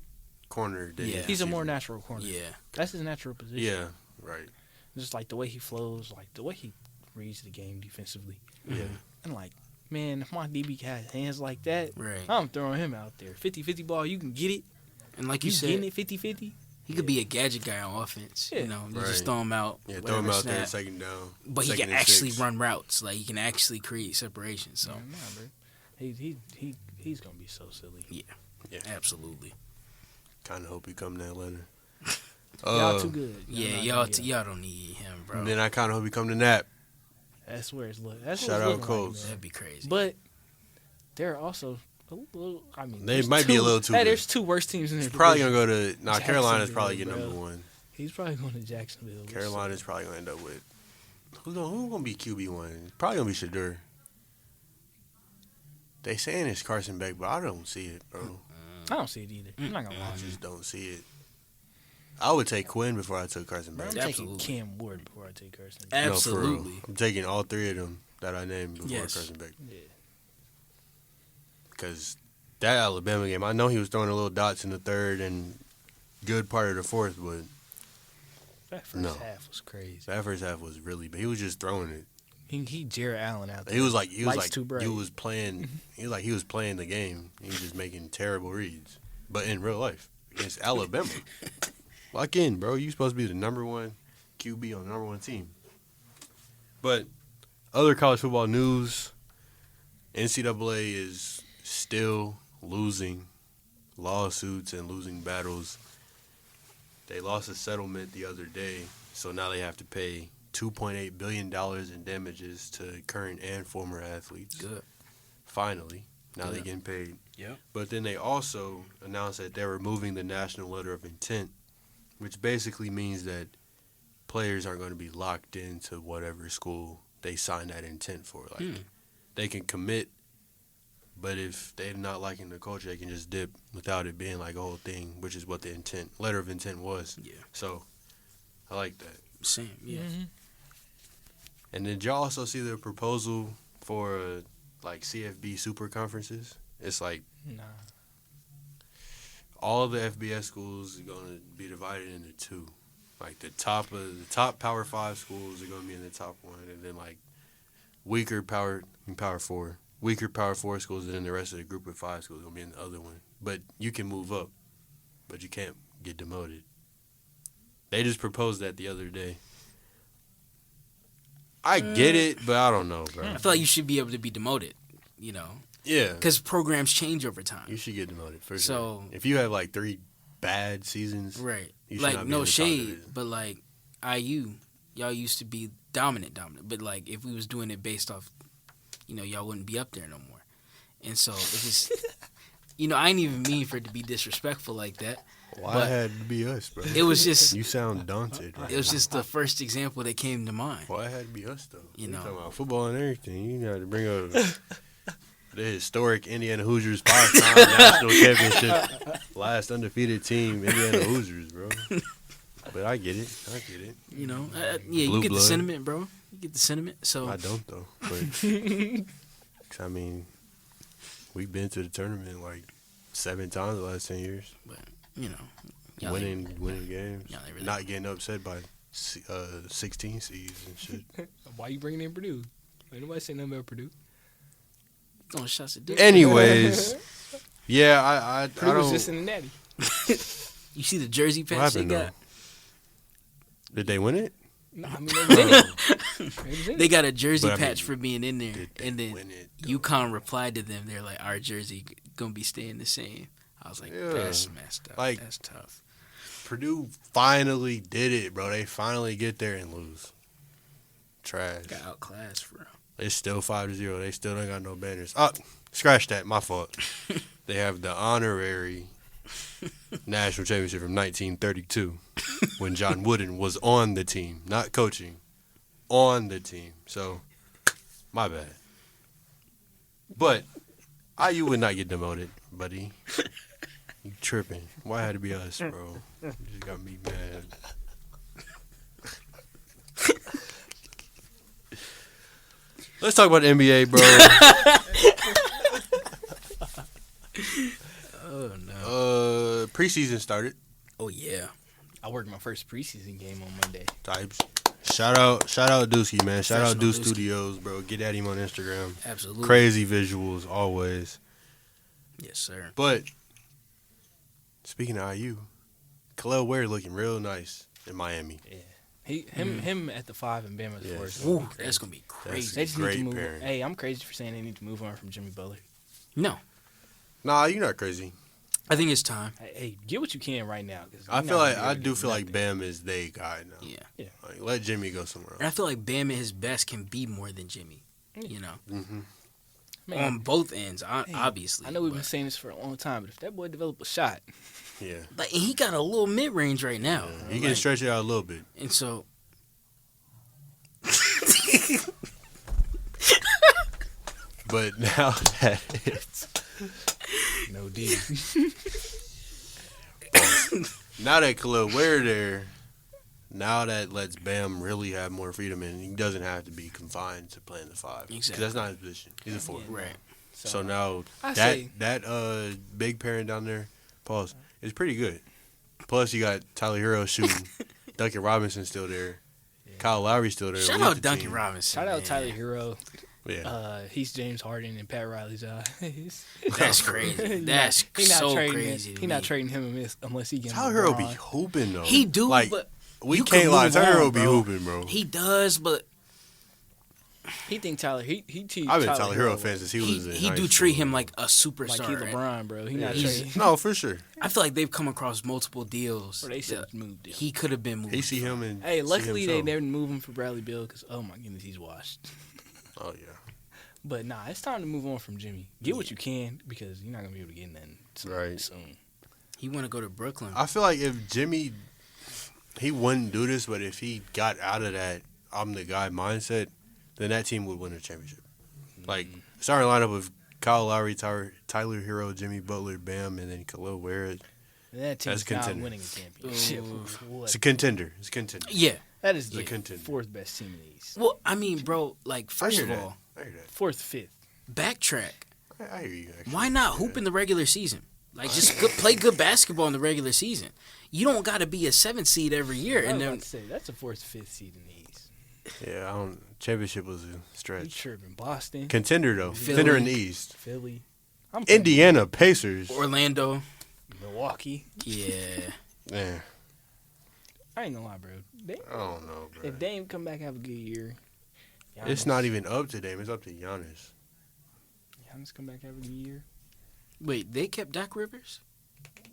corner than he's a more natural corner. Yeah, that's his natural position. Yeah, right. Just like the way he flows, like the way he reads the game defensively. Yeah, and like man, if my DB has hands like that, right, I'm throwing him out there. 50-50 ball, you can get it. And like you said, getting it 50-50. He could be a gadget guy on offense. You know, just throw him out. Yeah, throw him out there second down. But he can actually run routes. Like he can actually create separation. So bro. He's gonna be so silly. Yeah, absolutely. Kind of hope he come to Atlanta. Y'all too good. Y'all don't need him, bro. And then I kind of hope he come to Nap. That's where it's looking. Shout out Colts. Like, that'd be crazy. But there are also. I mean, they might be a little too. There's 2 worst teams in there. He's probably gonna go to. Carolina's probably get number 1. He's probably going to Jacksonville. Carolina's probably gonna end up with. Who's gonna be QB1? Probably gonna be Shedeur. They saying it's Carson Beck, but I don't see it, bro. I don't see it either. I'm not gonna lie. I just don't see it. I would take Quinn before I took Carson Beck. I'm taking Cam Ward before I take Carson Beck. Absolutely. No, I'm taking all 3 of them that I named before Carson Beck. Yeah. Because that Alabama game, I know he was throwing a little dots in the 3rd and good part of the 4th, but that first half was crazy. That first half was really bad. He was just throwing it. He Jared Allen out there. He was like too bright. he was playing the game. He was just making terrible reads. But in real life, against Alabama. Lock in, bro. You supposed to be the number 1 QB on the number 1 team. But other college football news, NCAA is still losing lawsuits and losing battles. They lost a settlement the other day, so now they have to pay $2.8 billion in damages to current and former athletes. Good. Finally. Now they're getting paid. Yep. But then they also announced that they're removing the national letter of intent, which basically means that players aren't going to be locked into whatever school they sign that intent for. Like, they can commit, but if they're not liking the culture, they can just dip without it being like a whole thing, which is what the letter of intent was. Yeah. So, I like that. Same, yeah. Mm-hmm. And did y'all also see the proposal for, like, CFB super conferences? It's like, all of the FBS schools are going to be divided into 2. Like, the top Power 5 schools are going to be in the top 1, and then, like, weaker Power 4 schools, and then the rest of the group of 5 schools are going to be in the other one. But you can move up, but you can't get demoted. They just proposed that the other day. I get it, but I don't know, bro. I feel like you should be able to be demoted, you know. Yeah. Because programs change over time. You should get demoted, for so, sure. If you have, like, 3 bad seasons, right. You should like, not be no in the top shade, division. but, like, IU, y'all used to be dominant. But, like, if we was doing it based off, you know, y'all wouldn't be up there no more. And so, it was, you know, I ain't even mean for it to be disrespectful like that. Why it had to be us, bro? It was just... You sound daunted. Right it was just the first example that came to mind. Why it had to be us, though? You We're know. talking about football and everything. You got to bring up... The historic Indiana Hoosiers 5-time national championship. Last undefeated team, Indiana Hoosiers, bro. But I get it. You know, Blue you get blood. the sentiment, bro. You get the sentiment. So I don't though. But I mean, we've been to the tournament like 7 times the last 10 years. But you know, y'all Winning games, y'all ain't really- not getting upset by 16 seeds and shit. Why you bringing in Purdue? Ain't nobody say nothing about Purdue. throwing shots at Duke. Anyways, yeah, I Purdue was don't. just in the natty. You see the jersey patch What they happened got? though? Did they win it? No, I mean, they was in it. They was in They it. got a jersey But I mean, patch for being in there, Did they and then win it? though? UConn replied to them. They're like, "Our jersey gonna be staying the same." I was like, Yeah. "That's messed up. Like- That's tough." Purdue finally did it, bro. They finally get there and lose. Trash. Got outclassed, bro. It's still 5-0. They still don't got no banners. Oh, scratch that. My fault. They have the honorary national championship from 1932 when John Wooden was on the team, not coaching, on the team. So, my bad. But IU would not get demoted, buddy. You tripping. Why had to be us, bro? You just got me mad. Let's talk about the NBA, bro. Oh no. Preseason started. Oh yeah. I worked my first preseason game on Monday. Types. Shout out Dusky, man. Shout out Professional Deuce Dusky. Studios, bro. Get at him on Instagram. Absolutely. Crazy visuals, always. Yes, sir. But speaking of IU, Khalil Ware looking real nice in Miami. Yeah. Him at the 5 and Bam at the Yeah. 4. is Ooh, gonna be that's crazy. gonna be That's- crazy. They just need Great to move. pairing. Hey, I'm crazy for saying they need to move on from Jimmy Butler. No, Nah, you're not crazy. I think it's time. Hey, get what you can right now. 'Cause I you're feel not like gonna be I able to do get feel like nothing. Bam is they guy now. Yeah. Like, let Jimmy go somewhere And I else. feel like Bam at his best can be more than Jimmy. You know, Mm-hmm. Man, on both ends, hey, obviously. I know we've been but- saying this for a long time, but if that boy develop a shot, Yeah. Like, and he got a little mid range right now. He can Like, stretch it out a little bit. and so But now that it's no D. now that Khalil Ware there, now that lets Bam really have more freedom, and he doesn't have to be confined to playing the 5. 'Cause Exactly. that's not his position. He's a 4. right. So now I that say- that big pairing down there, pause, is pretty good. Plus you got Tyler Hero shooting, Duncan Robinson still there, Kyle Lowry still there. Shout lead out the Duncan team. Robinson. Shout out man. Tyler Hero. Yeah, He's James Harden and Pat Riley's eyes. That's crazy. That's so crazy. He's not trading him unless he gets Tyler Hero be hooping though. He do, like but we you can't can lie. move Tyler on, Hero be bro. hooping, bro. He does, but He think Tyler. He teach. I've been Tyler Hero fan like since he was in he high do school. treat him like a superstar. he right? LeBron, bro. He not He's- trading. No, for sure. I feel like they've come across multiple deals. Or they should that have moved him. he could have been moved. He see him and Hey, see luckily they himself. didn't move him for Bradley Beal because oh my goodness, he's washed. Oh yeah, But nah, it's time to move on from Jimmy. Get what you can because you're not gonna be able to get nothing Right. soon. He want to go to Brooklyn. I feel like if Jimmy, he wouldn't do this, but if he got out of that I'm the guy mindset, then that team would win a championship. Like starting lineup of Kyle Lowry, Tyler Hero, Jimmy Butler, Bam, and then Khalil Ware. And that That's team's not contender. winning a championship. What? It's a contender. It's a contender. Yeah. That is It's a the contender. 4th best team in the East. Well, I mean, bro, like first I of hear that. all, I hear that. 4th, 5th. I backtrack. hear you. Actually. Why not hoop in the regular season? Like just play good basketball in the regular season. You don't got to be a 7th seed every year. I was And about then to say that's a 4th, 5th seed in the East. Yeah, I don't. Championship was a You stretch. tripping? Boston, Contender though. Philly. Contender in the East. Philly, I'm putting Indiana Pacers. Orlando. Milwaukee. Yeah. Yeah, I ain't gonna lie, bro. I don't know, bro. If Dame come back and have a good year, It's not even up to them. It's up to Giannis. Giannis come back and have a good year. Wait, they kept Doc Rivers?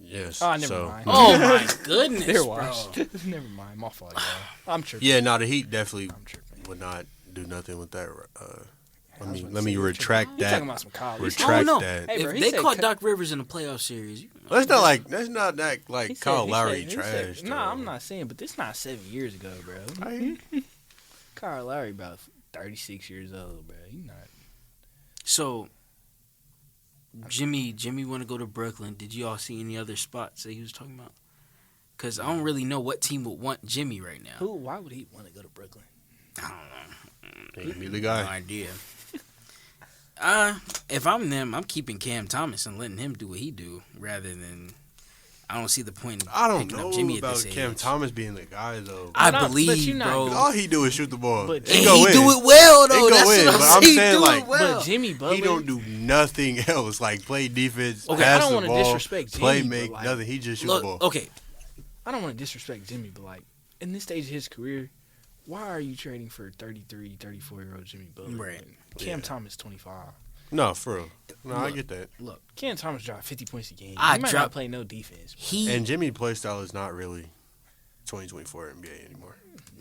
Yes. Oh, never so, mind. Oh my goodness, They're bro. washed. Never mind. My fault, y'all. I'm tripping. Yeah, no, the Heat definitely I'm tripping. would not do nothing with that. I Let was me about let to me say, retract You that. talking about some college? Retract Oh, no. that. Hey, bro, If he they said caught cut- Doc Rivers in the playoff series, That's not that He like said- Kyle he Lowry said- he trash. said- Nah, I'm not saying, but this not 7 years ago, bro. Kyle Lowry about 36 years old, bro. He not. so Jimmy want to go to Brooklyn. Did you all see any other spots that he was talking about? Because I don't really know what team would want Jimmy right now. Why would he want to go to Brooklyn? I don't know. He can be the guy. No idea. If I'm them, I'm keeping Cam Thomas and letting him do what he do rather than. I don't see the point in I don't picking know up Jimmy about at this Cam age. Thomas being the guy though. I But believe, you're not bro. good. All he do is shoot the ball. But And go he in. do it well though. It go That's in, what but I'm I'm saying. saying, He do like, it well. But Jimmy Butler, He don't do nothing else. Like play defense, Okay, I pass don't the wanna ball, disrespect play Jimmy, make but, like, nothing. He just shoot the ball. Look, okay. I don't want to disrespect Jimmy, but like in this stage of his career, why are you trading for 33, 34-year-old Jimmy Butler? Right. Cam Yeah. Thomas 25. No, for real. No, I Look. get that. Look, Cam Thomas dropped 50 points a game. I He might drop- not play no defense. he. And Jimmy's play style is not really 2024 NBA anymore.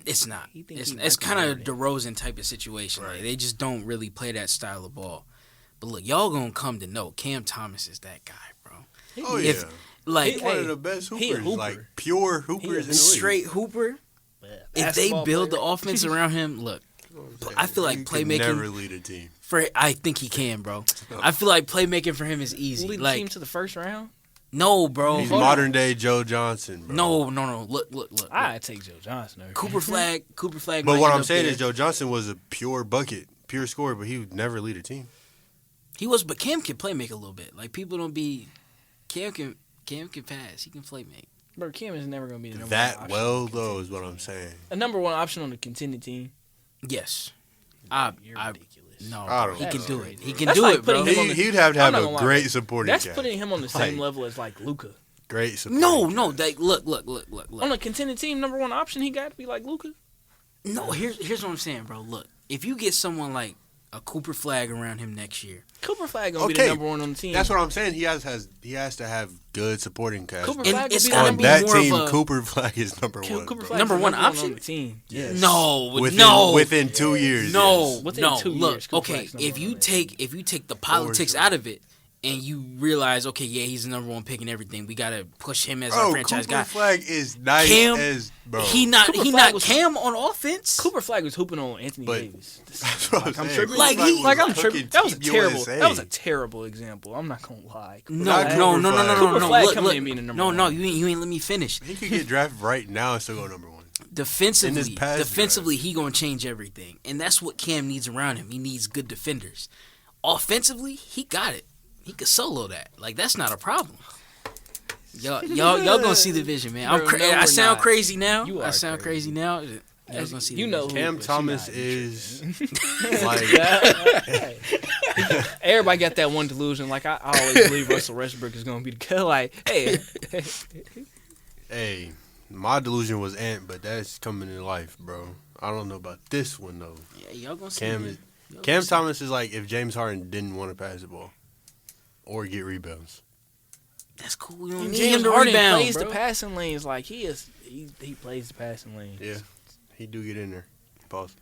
It's not. He think It's, he it's Michael kind of Jordan. DeRozan type of situation. Like, Right. they just don't really play that style of ball. But look, y'all gonna come to know Cam Thomas is that guy, bro. Oh If- yeah, Like he's one hey, of the best he a hoopers, hooper. like pure hoopers in the league. straight hooper. If they build the offense around him, look, I feel like He could playmaking never lead a team. I think he can, bro. I feel like playmaking for him is easy. lead the Like, team to the first round. no, bro. He's Hold on. modern day Joe Johnson, bro. No. Look. I'd take Joe Johnson. over Cooper him. Flag. But might what end I'm up saying there. is Joe Johnson was a pure bucket, pure scorer, but he would never lead a team. He was, but Cam can play make a little bit. Like people don't be. Cam can pass. He can play make. Bro, Cam is never going to be the number one That option well on the though contending- is what I'm saying. a number one option on the contending team. Yes. You're I ridiculous. No, I don't he know. can do it. He can That's do like it, bro. putting him on the- He'd have to I'm have not a gonna lie, great bro. supporting That's cast. putting him on the same Like, level as like Luka. Great supporting No. cast. Like, look. On a contending team, number one option, he got to be like Luka. No, here's what I'm saying, bro. Look, if you get someone like a Cooper Flag around him next year, Cooper Flag gonna be Okay, the number one on the team. That's what I'm saying. He has to have good supporting cast. Cooper And Flag it's will be gotta On be that more of team, a- Cooper Flag is number one. Cooper bro. Flag Number one on option? the team. Yes. No, Within 2 years. No, yes. Within no. 2 Look, years, Cooper okay. Flag's number If one you on that take the politics sure. out of it, and you realize, okay, yeah, he's the number one pick and everything, we gotta push him as Bro, our franchise Cooper guy. Flag is nice Cam, as bro. He not Cooper Flag was- Cam on offense. Cooper Flag was hooping on Anthony But- Davis. That's what Like, I'm saying. tripping. Cooper Like, Flag he- was Like I'm cooking tripping. That was a Team terrible. USA. That was a terrible example. I'm not gonna lie. No, Flag. no. Cooper Flag Look, coming look. in being the number No, one. no. You ain't let me finish. He could get drafted right now and still go number one. Defensively, pass he gonna change everything, and that's what Cam needs around him. He needs good defenders. Offensively, he got it. He could solo that. Like that's not a problem. Y'all gonna see the vision, man. Bro, no, I we're sound not. crazy now. You I are sound crazy now. Y'all gonna see. You the know vision. who- Cam but she Thomas not is tripping. like Hey. Everybody got that one delusion. Like I always believe Russell Westbrook is gonna be the guy. Like, hey, hey, my delusion was Ant, but that's coming in life, bro. I don't know about this one though. Yeah, y'all gonna see. Cam man. is Y'all gonna Cam see. Thomas is like if James Harden didn't want to pass the ball or get rebounds. That's cool. We don't and need James him to Harden rebound, plays bro. the passing lanes. Like he plays the passing lanes. Yeah, he do get in there. Pause.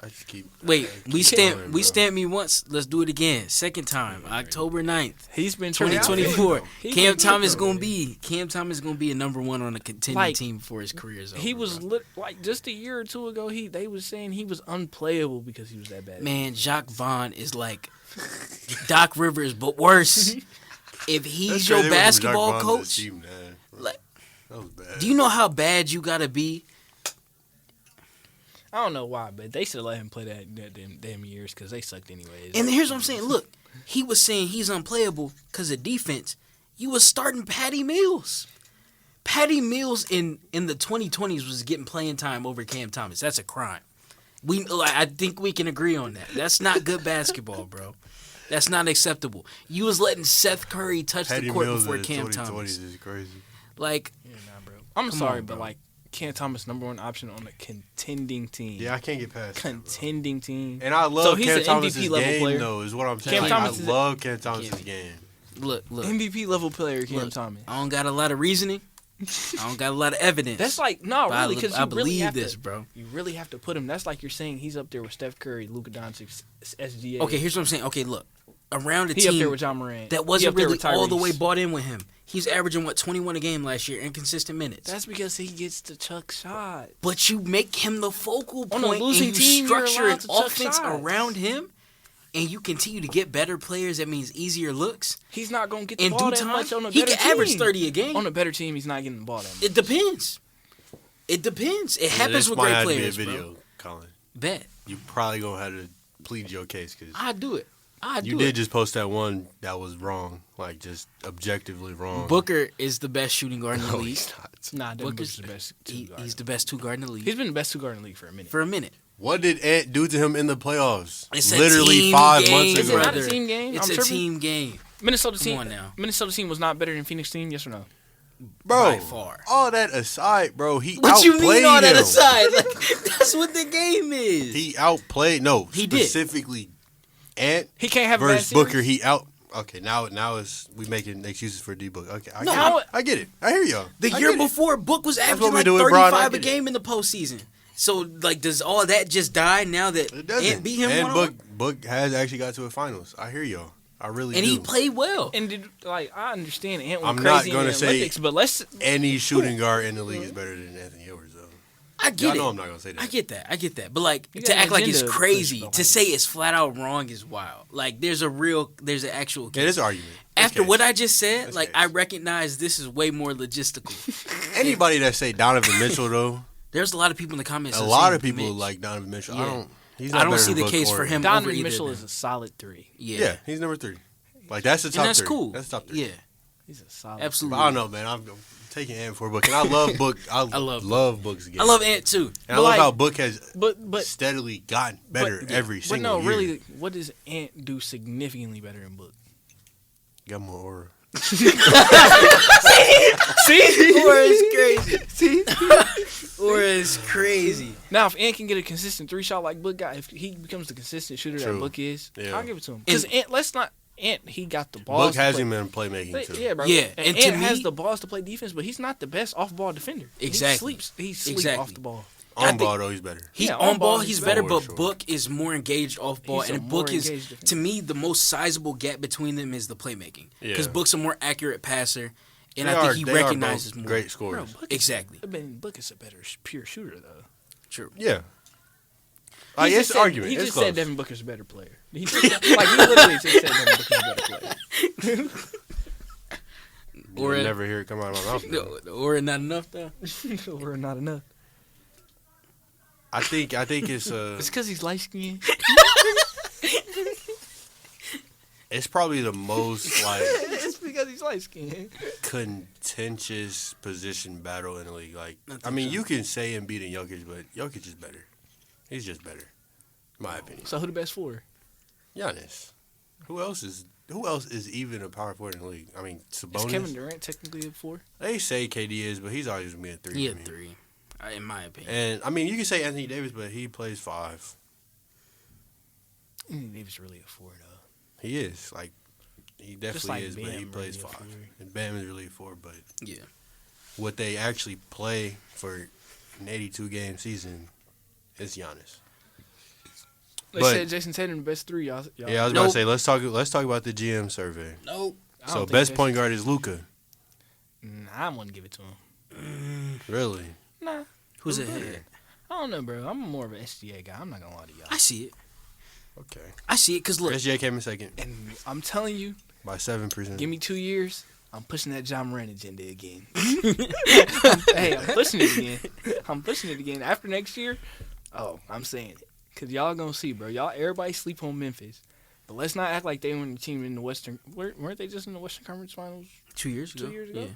I just keep. Wait, I we keep stamped going, we bro. stamped me once. Let's do it again. Second time, October 9th, He's been 2024. He Cam was- Thomas gonna be a number one on a contending Like, team before his career's over. He was bro. like just a year or two ago. They was saying he was unplayable because he was that bad. Man, Jacques Vaughn is like Doc Rivers, but worse. If he's That's your crazy. They went from Jacques basketball Vaughn to coach, Steve Nash, bro. like, that was bad. do you know how bad you gotta be? I don't know why, but they should let him play that damn years because they sucked anyways. And here's what I'm saying. Look, he was saying he's unplayable because of defense. You was starting Patty Mills. Patty Mills in the 2020s was getting playing time over Cam Thomas. That's a crime. I think we can agree on that. That's not good basketball, bro. That's not acceptable. You was letting Seth Curry touch Patty the court Mills before in the Cam 2020s Thomas. is crazy. Like, Yeah, nah, bro. I'm Come sorry, on, but bro. like Cam Thomas number one option on a contending team. Yeah, I can't get past that, bro. Contending team. And I love So he's Cam an Thomas's MVP level game, player. though, is what I'm saying. Cam Like, Thomas I is love Cam Thomas's Cam- game. look. MVP level player, Cam Look, Thomas. I don't got a lot of reasoning. I don't got a lot of evidence. That's like no, but really, because I you really believe have this, to. bro. You really have to put him. That's like you're saying he's up there with Steph Curry, Luka Doncic, SGA. Okay, here's what I'm saying. Okay, look. Around a he up there team with John Morant. that He wasn't up there really with all the way Tyrese. bought in with him. He's averaging, 21 a game last year, inconsistent minutes. That's because he gets to chuck shots. But you make him the focal On a point losing and you team, you're structure allowed an to chuck offense shots. around him, and you continue to get better players, that means easier looks. He's not gonna get the In ball due that time, much on a he better can team. average 30 a game. On a better team, he's not getting the ball that much. It depends. It depends. It happens with great players, This might have to be a bro. video, Colin. Bet. You probably gonna have to plead your case because I do it. you did just post that one that was wrong, like just objectively wrong. Booker is the best shooting guard in the No, league. he's not. Nah, Devin Booker's Booker's the best. He's the best 2 guard in the league. He's been the best 2 guard in the league for a minute. What did Ant do to him in the playoffs? It's a Literally team 5 game, months Is it ago. not brother. a team game? It's I'm a tripping. team game. Minnesota Come team. on now. Minnesota team was not better than Phoenix team. Yes or no? Bro, By far. all that aside, bro, he What you outplayed mean all that him. aside? Like, that's what the game is. He outplayed. No, He did. specifically Ant He can't have a bad versus series? Booker. He out. Okay, now it's we making excuses for D Book. Okay, No, I get it. I hear y'all. The I year get it. before, Book was what averaging we like do with Bron. I 35 a get it. game in the postseason. So, like, does all that just die now that It doesn't. Ant beat him and one-on-one? Book has actually got to a finals. I hear y'all. I really And do. he played well. And I understand Ant went I'm not crazy gonna in the say- Olympics, but let's Any shooting guard in the league is better than Anthony Edwards, though. I get Y'all it. know I'm not gonna say that. I get that. But, like, You to got an act like it's agenda to crazy, push to say it's flat out wrong is wild. Like, there's an actual Yeah, case. there's an argument. There's After case. what I just said, There's like, case. I recognize this is way more logistical. Anybody that say Donovan Mitchell though, There's a lot of people in the comments. a that lot say of people Mitch. like Donovan Mitchell. Yeah. He's I not don't better see than the Book case or- for him. over Donovan either Mitchell of is them. a solid 3. Yeah, he's number 3. Like that's the top And that's 3. cool. That's the top 3. Yeah, He's a solid. absolutely. But I don't know, man. I'm taking Ant for Book, and I love Book. I love Book's game. I love Ant too. And I But love like- how Book has But steadily gotten better every but single no, year. really, what does Ant do significantly better in Book? Got more aura. See, Or is crazy. see. Or is crazy. Now, if Ant can get a consistent 3-shot like Book got, if he becomes the consistent shooter True. that Book is, Yeah. I'll give it to him. Because Ant, he got the balls. Book has to him in playmaking play. too. Yeah, bro. Yeah, and and to Ant has me- the balls to play defense, but he's not the best off-ball defender. Exactly. He sleeps Exactly. off the ball. On I think- ball though, he's better. He Yeah, on on ball, ball, he's he's better, better. but Book is more engaged off ball, He's a and Book more is engaged defender. to me the most sizable gap between them is the playmaking. Because Yeah. Book's a more accurate passer, and They I think are- he they are recognizes both more. great scorers. Book Exactly. Book is a better pure shooter though. True. Yeah. Like, He it's just an said- argument. He It's just close. said Devin Booker's a better player. He literally just said Devin Booker's a better player. You'll Or- never hear it come out of my mouth. though. No, or not enough though. We're not enough. I think it's It's because he's light skinned. it's probably the most like It's because he's light skinned. contentious position battle in the league. Like, I think I mean, so. you can say Embiid and Jokic, but Jokic is better. He's just better, in my opinion. So who the best 4? Giannis. Who else is even a power forward in the league? I mean, Is Sabonis. Kevin Durant technically a 4? They say KD is, but he's always gonna be a 3. He for had me. 3, in my opinion. And I mean, you can say Anthony Davis, but he plays 5. Anthony Davis really a 4 though. He is like he definitely like is, but he Bam plays really a 5. 4. And Bam is really a 4, but Yeah. what they actually play for an 82 game season is Giannis. They But- said Jason Tatum the best 3. Y'all. Yeah, I was about to say let's talk about the GM survey. Nope. I don't So think best Jason- point guard is Luka. I wouldn't give it to him. Really? Nah. Who's Who's ahead? I don't know, bro. I'm more of an SGA guy. I'm not gonna lie to y'all. I see it. Okay. I see it because look, SJ came in second And I'm telling you, by 7%. give me 2 years, I'm pushing that John Moran agenda again. Hey, I'm pushing it again. I'm pushing it again. After next year, I'm saying it. Because y'all going to see, bro. Everybody sleep on Memphis. But let's not act like they were the team in the Western. Weren't they just in the Western Conference Finals 2 years ago. 2 years ago? Yeah.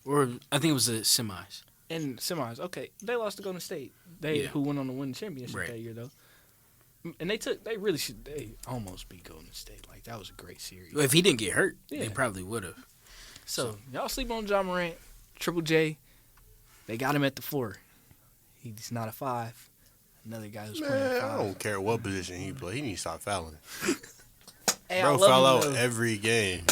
Or I think it was the semis. And semis? Okay, they lost to Golden State. Yeah. Who went on to win the championship Right. that year, though. And they almost beat Golden State. Like, that was a great series. Well, if he didn't get hurt, Yeah. they probably would have. So, y'all sleep on John Morant, Triple J. They got him at the 4. He's not a 5. Another guy who's playing Man, at I 5. don't care what position he play. He needs to stop fouling. Hey, Bro I love foul him, out though. every game.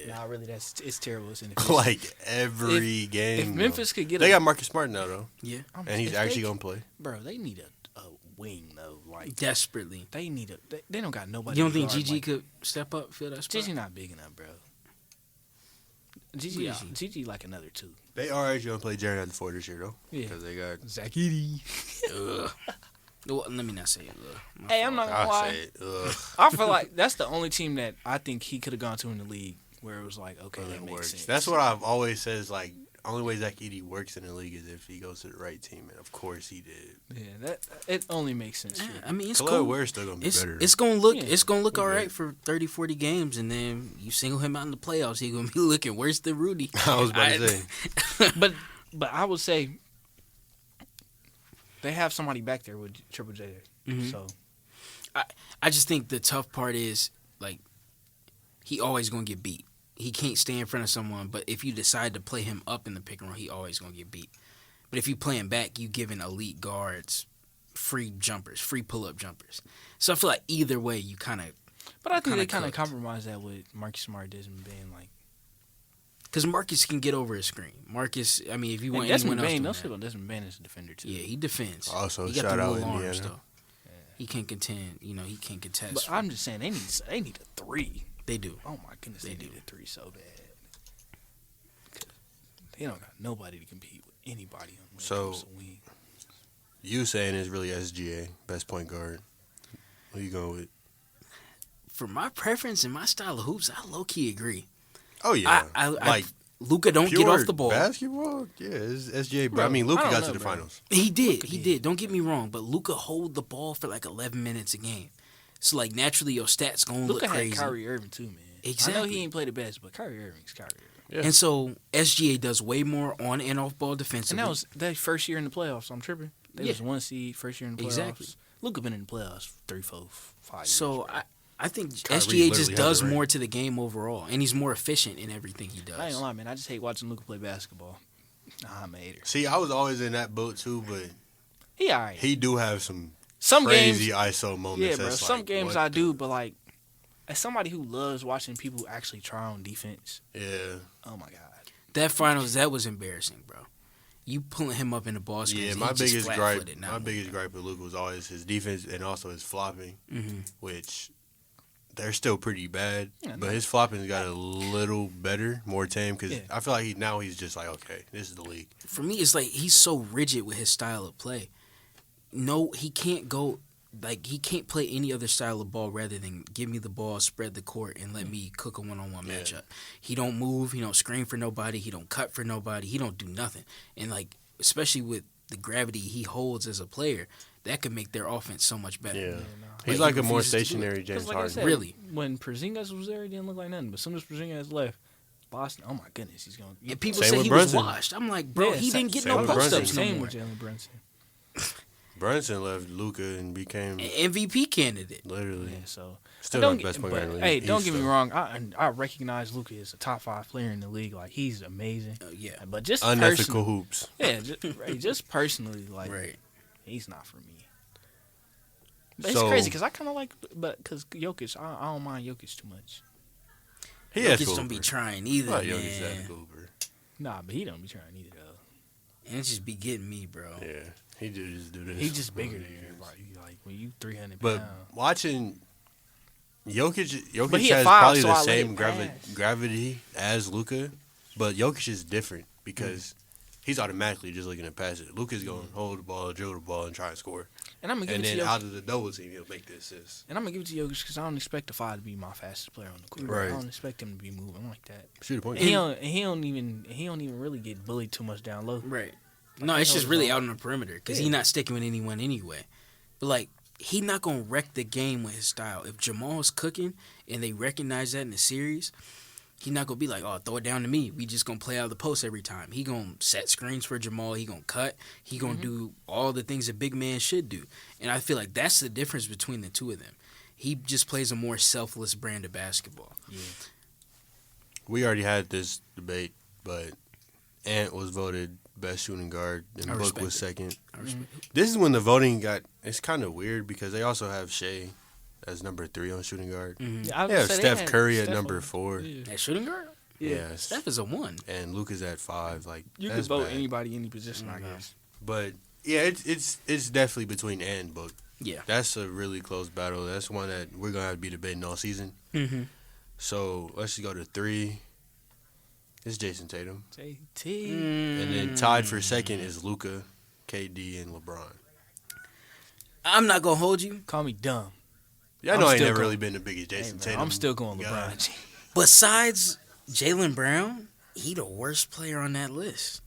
Nah, really, it's terrible. It's inefficient. Like every game. if Memphis could get they a- got Marcus Smart now though, Yeah. and he's if actually they- gonna play. Bro, they need a wing though. Like Desperately. they need they don't got nobody. You don't to think guard, GG like, could step up, fill that spot? GG not big enough, bro. GG like another 2. They are actually gonna play Jared at the 4 this year though, Yeah. because they got Zach Edey. Ugh. Well, let me not say it. Hey, I'm not gonna I'll lie. say it. Ugh. I feel like that's the only team that I think he could have gone to in the league where it was like, okay, Well, that it makes works. sense. That's what I've always said. Is like only way Zach Edey works in the league is if he goes to the right team, and of course he did. Yeah, that it only makes sense. Yeah, Sure. I mean, it's Khalil cool. Ware's still gonna be better. It's gonna look Yeah. it's gonna look all Yeah. right for 30, 40 games, and then you single him out in the playoffs, he's gonna be looking worse than Rudy. I was about to say. But I would say they have somebody back there with Triple J. Mhm. So I just think the tough part is like he always gonna get beat. He can't stay in front of someone, but if you decide to play him up in the pick and roll, he always gonna get beat. But if you play him back, you giving elite guards free jumpers, free pull up jumpers. So I feel like either way, you kind of but I think kinda they kind of cooked. compromise that with Marcus Smart Desmond Bain. Like, because Marcus can get over his screen. Marcus, I mean, if you want and Desmond anyone else, Bain, doing no that- shit on Desmond Bain is a defender too. yeah, he defends. Also, he got shout the out little arms Indiana. though. He can contend. You know, he can contest. But I'm just saying they need a three. They do. Oh my goodness, they need a three so bad. 'Cause they don't got nobody to compete with anybody on when it So- comes to wing. You saying it's really SGA best point guard? Who you going with? For my preference and my style of hoops, I low key agree. Oh yeah, I Luka don't get pure off the ball. Basketball, yeah, it's SGA. But Bro, I mean, Luka I don't got know, to the bro. finals. He did. Luka He did. did. Don't get me wrong, but Luka hold the ball for like 11 minutes a game. So like naturally your stats gonna look Luka had crazy. Kyrie Irving too, man. I know Exactly. he ain't played the best, but Kyrie Irving's Kyrie Irving. Yeah. And so SGA does way more on and off ball And defensively. that was their first year in the playoffs. I'm tripping. They Yeah. was 1 seed, first year in the playoffs. Exactly. Luka been in the playoffs 3, 4, 5 years. so bro. I think Kyrie SGA just literally has does the ring. more to the game overall, and he's more efficient in everything he does. I ain't gonna lie, man. I just hate watching Luka play basketball. Nah, I'm a hater. See, I was always in that boat too, but He alright. he do have some Some crazy games, ISO moments. yeah, bro. that's Some like, games what I the- do, but like, as somebody who loves watching people actually try on defense, Yeah, oh my god. That finals, that was embarrassing, bro. You pulling him up in the ball screens. yeah. and My he just biggest flat-footed, gripe, not my moving. biggest gripe with Luka was always his defense and also his flopping, Mhm. which they're still pretty bad. Yeah, but no. his flopping's got a little better, more tame. Because Yeah. I feel like now he's just like, okay, this is the league. For me, it's like he's so rigid with his style of play. No, he can't go like he can't play any other style of ball rather than give me the ball, spread the court, and let me cook a one-on-one Yeah. matchup. He don't move. He don't screen for nobody. He don't cut for nobody. He don't do nothing. And like especially with the gravity he holds as a player, that could make their offense so much better. Yeah. nah. He's Like, like he a more refuses to do it. stationary 'Cause James like I Harden. said, Really? when Porzingis was there, it didn't look like nothing. But as soon as Porzingis left, Boston, oh my goodness, he's going. And people Same say with he Brunson. was washed. I'm like, bro, Yeah, he sa- didn't get same no with post Brunson. ups no Same more. with Jalen Brunson. Brunson left Luka and became MVP candidate. literally Yeah, so still don't not the best point but, guard in the hey, league. don't East, get me though. wrong. I recognize Luka as a top 5 player in the league. Like he's amazing. Yeah, But just Unethical personally, hoops. yeah, just personally, like right. he's not for me. But So- it's crazy because I kind of like, but because Jokic, I don't mind Jokic too much. He has Jokic don't be trying either, Not Jokic man. that Hooper. Nah, but he don't be trying either though. And it just be getting me, bro. Yeah, he just do this. He's just bigger than everybody. Like when you 300 But pounds. watching Jokic But he has at 5, probably so the I let same it pass. gravity as Luka, but Jokic is different because he's automatically just looking to pass it. Luka's going to hold the ball, dribble the ball, and try and score. And I'm gonna give And it then to Jokic. out of the double team, he'll make the assist. And I'm gonna give it to Jokic because I don't expect the 5 to be my fastest player on the court. Right. I don't expect him to be moving like that. Shoot a point. And he don't even really get bullied too much down low. Right. No, it's just really out on the perimeter because Yeah. he's not sticking with anyone anyway. But like, he not gonna wreck the game with his style. If Jamal's cooking and they recognize that in the series, he not gonna be like, "Oh, throw it down to me." We just gonna play out of the post every time. He gonna set screens for Jamal. He gonna cut. He gonna do all the things a big man should do. And I feel like that's the difference between the two of them. He just plays a more selfless brand of basketball. Yeah. We already had this debate, but Ant was voted best shooting guard, and I Book respect was it. second. I respect This is when the voting got. It's kind of weird because they also have Shea as number 3 on shooting guard. Mhm. I would They have say Steph had Curry at Steph number on- 4. Yeah. That shooting guard, Yeah, Steph is a 1. and Luka's at 5. Like You could that's vote bad. anybody, any position, I guess. But yeah, it's definitely between Ant and Book. Yeah. That's a really close battle. That's one that we're gonna have to be debating all season. Mm-hmm. So let's just go to 3. It's Jason Tatum, JT. and then tied for second is Luka, KD, and LeBron. I'm not gonna hold you. Call me dumb. Yeah, I know I ain't never really been the biggest Hey, Jason man, Tatum. I'm still going guy. LeBron James. Besides Jaylen Brown, he the worst player on that list.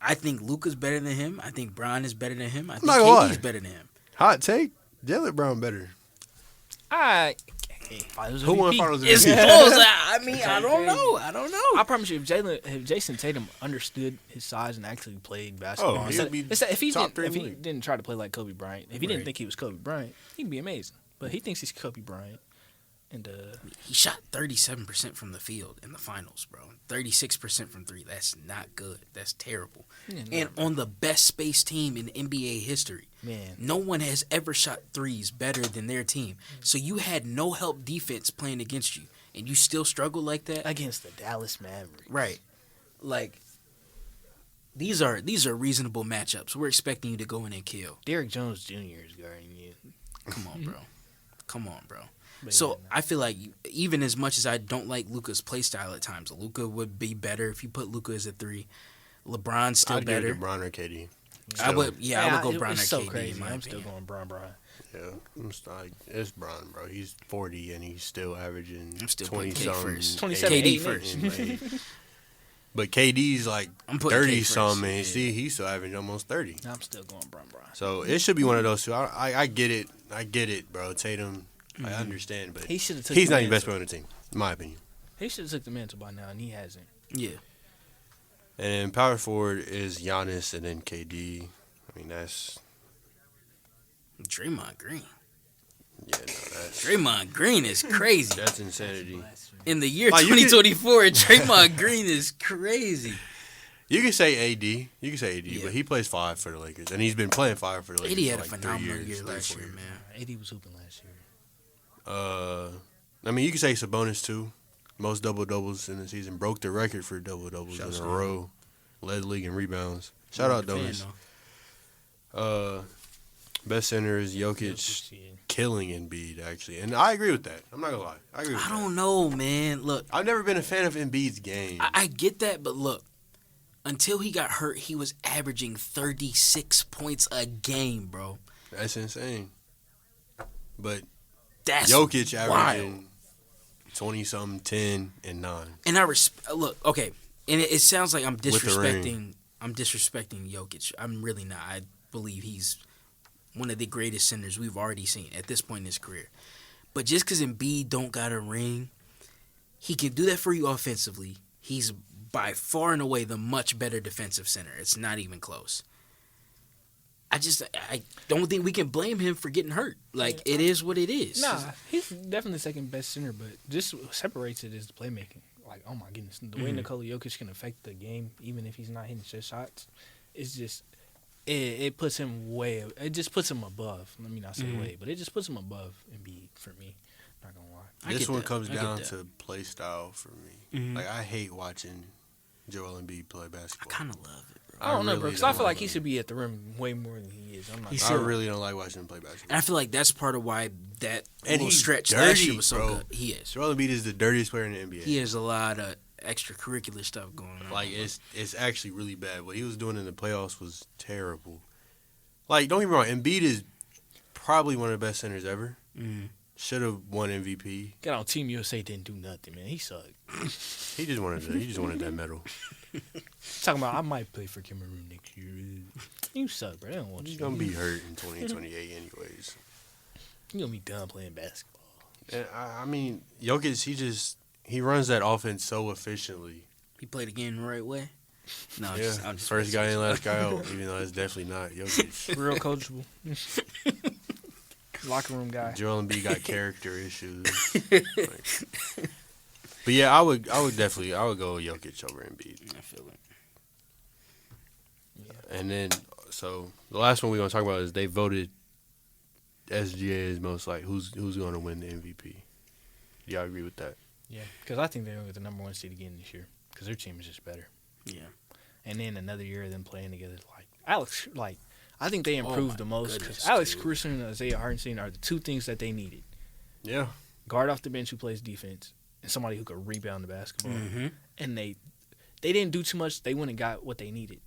I think Luka's better than him. I think Bron is better than him. I think not gonna lie. KD's better than him. Hot take: Jalen Brown better. Finals Who won MVP. Finals It's MVP? close. I mean, I don't know. I promise you, if Jason Tatum understood his size and actually played basketball, he would be if he top three didn't, in the league. didn't try to play like Kobe Bryant, if he didn't Right. think he was Kobe Bryant, he'd be amazing. But he thinks he's Kobe Bryant, and He shot 37% from the field in the finals, bro. 36% from three. That's not good. That's terrible. And on the best space team in NBA history, man, no one has ever shot threes better than their team. So you had no help defense playing against you, and you still struggle like that? against the Dallas Mavericks, Right. Like, these are reasonable matchups. We're expecting you to go in and kill. Derrick Jones Jr. is guarding you. Come on, bro. Come on, bro. But So yeah, I feel like even as much as I don't like Luka's play style at times, Luka would be better if you put Luka as a 3. LeBron's still I'd better. give it to Bron or KD. I would go it Bron or was so KD crazy. in my I'm still opinion. going Bron. Yeah, it's Bron, bro. He's 40 and he's still averaging I'm still 20 putting K something. first. 27, KD 8, first. and But KD's like I'm putting 30 K first, something, and yeah. see, he's still averaging almost 30. I'm still going Bron. So it should be one of those two. I get it. I get it, bro. Tatum, I understand, but He should have took. he's the not the best mantle. player on the team, in my opinion. He should have took the mantle by now, and he hasn't. Yeah. And then power forward is Giannis and then KD. I mean, that's Draymond Green. that's Draymond Green is crazy. that's insanity. In the year Like, you can- 2024, Draymond Green is crazy. You can say AD. You can say AD, Yeah. but he plays 5 for the Lakers, and he's been playing 5 for the Lakers. AD had for a like 3 phenomenal years, year 3, last 4 year, years. man. AD was hooping last year. I mean, you can say Sabonis too. Most double doubles in the season, broke the record for double doubles Shouts in to a him. row. Led the league in rebounds. Shout out Fan, Donis. though. Best center is Jokic, Yeah. killing Embiid actually, and I agree with that. I'm not gonna lie, I agree with I that. don't know, man. Look, I've never been a fan of Embiid's game. I get that, but look, until he got hurt, he was averaging 36 points a game, bro. That's insane. But That's Jokic wild. averaging 20 something, 10 and 9. And I look, okay, and it sounds like I'm the ring. disrespecting. I'm disrespecting Jokic. I'm really not. I believe he's one of the greatest centers we've already seen at this point in his career. But just because Embiid don't got a ring, he can do that for you offensively. He's by far and away the much better defensive center. It's not even close. I don't think we can blame him for getting hurt. Like, it is what it is. Nah, he's definitely second best center, but just what separates it is the playmaking. Like, oh my goodness, the way Nikola Jokic can affect the game, even if he's not hitting his shots, it's just it puts him way. It just puts him above. Let me not say way, but it just puts him above Embiid for me. Not gonna lie. I This get one that. comes I get down that. to play style for me. Mhm. Like, I hate watching Joel Embiid play I basketball. kind of love it, bro. I don't know, bro, really because I don't feel like love he it. should be at the rim way more than he is. I'm not. He's I still- really don't like watching him play basketball. And I feel like that's part of why that And little he's stretch last dirty, year was so bro. good. He is. Joel Embiid is the dirtiest player in the NBA. He has a lot of extracurricular stuff going on. Like, it's actually really bad. What he was doing in the playoffs was terrible. Like, don't get me wrong, Embiid is probably one of the best centers ever. Mhm. Should have won MVP. Got on Team USA, didn't do nothing, man. He sucked. He just wanted that medal. Talking about I might play for Cameroon next year. You suck, bro. They don't want He's you. gonna be hurt in 2028 anyways. You gonna be done playing basketball. And I mean, Jokic, he runs that offense so efficiently. He played again the right way. No, Yeah, I'm just first guy in, last guy out. Even though it's definitely not Jokic. Real coachable. Locker room guy. Joel Embiid got character issues. Like- but yeah, I would go with Jokic over Embiid. I feel it. And then, so the last one we're gonna talk about is they voted SGA as most like who's going to win the MVP. Y'all agree with that? Yeah, because I think they're going to get the number one seed again this year because their team is just better. Yeah. And then another year of them playing together, I think they improved my the most goodness, because Alex dude. Caruso and Isaiah Hartenstein are the two things that they needed: Yeah. guard off the bench who plays defense and somebody who could rebound the basketball. Mm-hmm. And they didn't do too much. They went and got what they needed,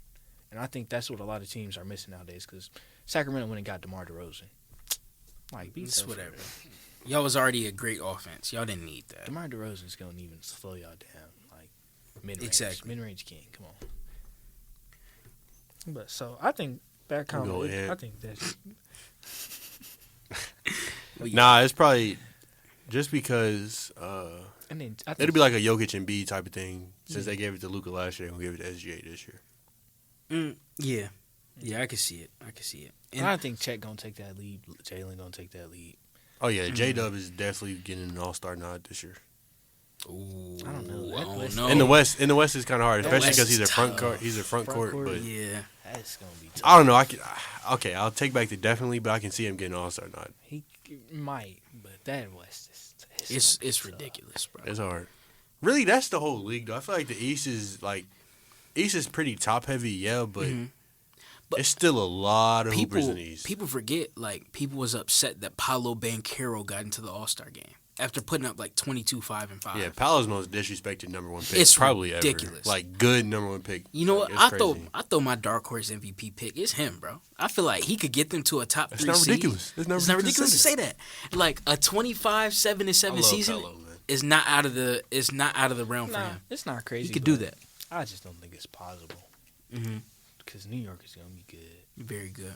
and I think that's what a lot of teams are missing nowadays because Sacramento went and got DeMar DeRozan. Like, be It's tough. whatever. Y'all was already a great offense. Y'all didn't need that. DeMar DeRozan's going to even slow y'all down. Like, mid-range. Exactly. Mid-range king. Come on. But, so, I think that kind Go of... ahead. I think that's... Nah, it's probably just because And then, I think it'll be like a Jokic and B type of thing since they gave it to Luka last year and we gave it to SGA this year. Yeah. Yeah, I can see it. And I think Chet going to take that lead. Jalen going to take that lead. Oh yeah, J-Dub is definitely getting an All-Star nod this year. ooh, I don't know. I don't West- know. In the West is kind of hard, The especially West because he's a is front tough. court. He's a front court, but Yeah. That's going to be tough. I don't know. Okay, I'll take back the definitely, but I can see him getting an All-Star nod. He might, but that West is... It's gonna be tough. ridiculous, bro. It's hard. Really, that's the whole league, though. I feel like the East is pretty top heavy, yeah, but But it's still a lot of hoopers in the East. People forget, like, people was upset that Paolo Banchero got into the All-Star game after putting up, like, 22, 5, and 5. Yeah, Paolo's most disrespected number one pick. It's probably ridiculous. ever. Like, good number one pick. You know Like, what? it's crazy. I throw my dark horse MVP pick. It's him, bro. I feel like he could get them to a top It's 3 not seed. ridiculous. It's not ridiculous to say that. Like a 25, 7 and 7 I love season Paolo, man. is not out of the realm for Nah, him. it's not crazy. He could do but that. I just don't think it's possible. Mm-hmm. Because New York is going to be good. Very good.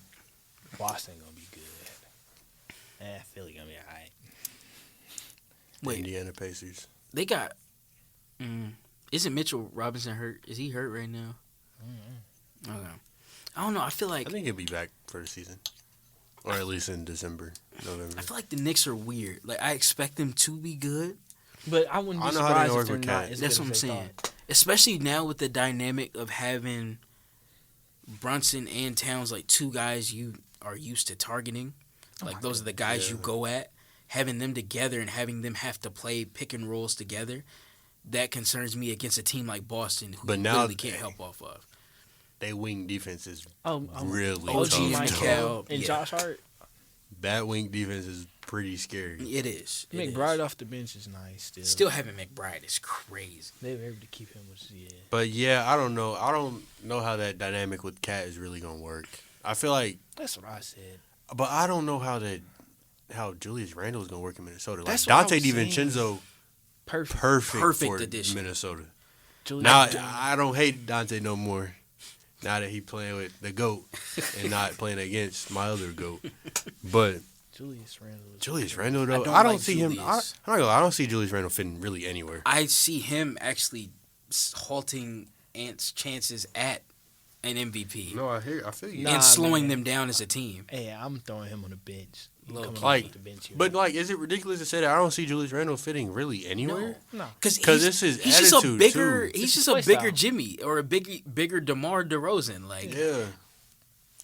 Boston going to be good. Philly going to be all right. Wait, Indiana Pacers. they got. Isn't Mitchell Robinson hurt? Is he hurt right now? Okay. I don't know. I feel like I think he'll be back for the season. Or at least in December, November. I feel like the Knicks are weird. Like I expect them to be good. But I wouldn't be I know how they surprised work if they're with not Cat. as That's good what I'm as they saying. thought. Especially now with the dynamic of having Brunson and Towns, like two guys you are used to targeting. Like those are the guys you go at. Having them together and having them have to play pick and rolls together, that concerns me against a team like Boston who But you now literally can't help off of. They wing defense is Oh, really OG tough. Michael. Michael and Yeah. Josh Hart. That wing defense is pretty scary. It is. It McBride is. off the bench is nice still. Still having McBride is crazy. They were able to keep him, which is, But yeah, I don't know. I don't know how that dynamic with Cat is really gonna work. I feel like, That's what I said. but I don't know how Julius Randle is gonna work in Minnesota. Like That's what I Dante was saying. DiVincenzo, Perfect. perfect for addition. Minnesota. Julius Now Randle. I don't hate Dante no more. Now that he playing with the GOAT and not playing against my other GOAT. But Julius Randle. is Julius perfect. Randle though, don't I don't like see him. I'm Julius. not gonna lie, I don't see Julius Randle fitting really anywhere. I see him actually halting Ant's chances at an MVP No, I feel you. Nah, and slowing man. them down as a team. Hey, I'm throwing him on the bench. He Low coming key. off Like, the bench here. But like, is it ridiculous to say that I don't see Julius Randle fitting really anywhere? no. Because 'Cause it's his he's just a attitude, bigger too. he's It's just his a play bigger style. Jimmy or a bigger DeMar DeRozan. Like Yeah.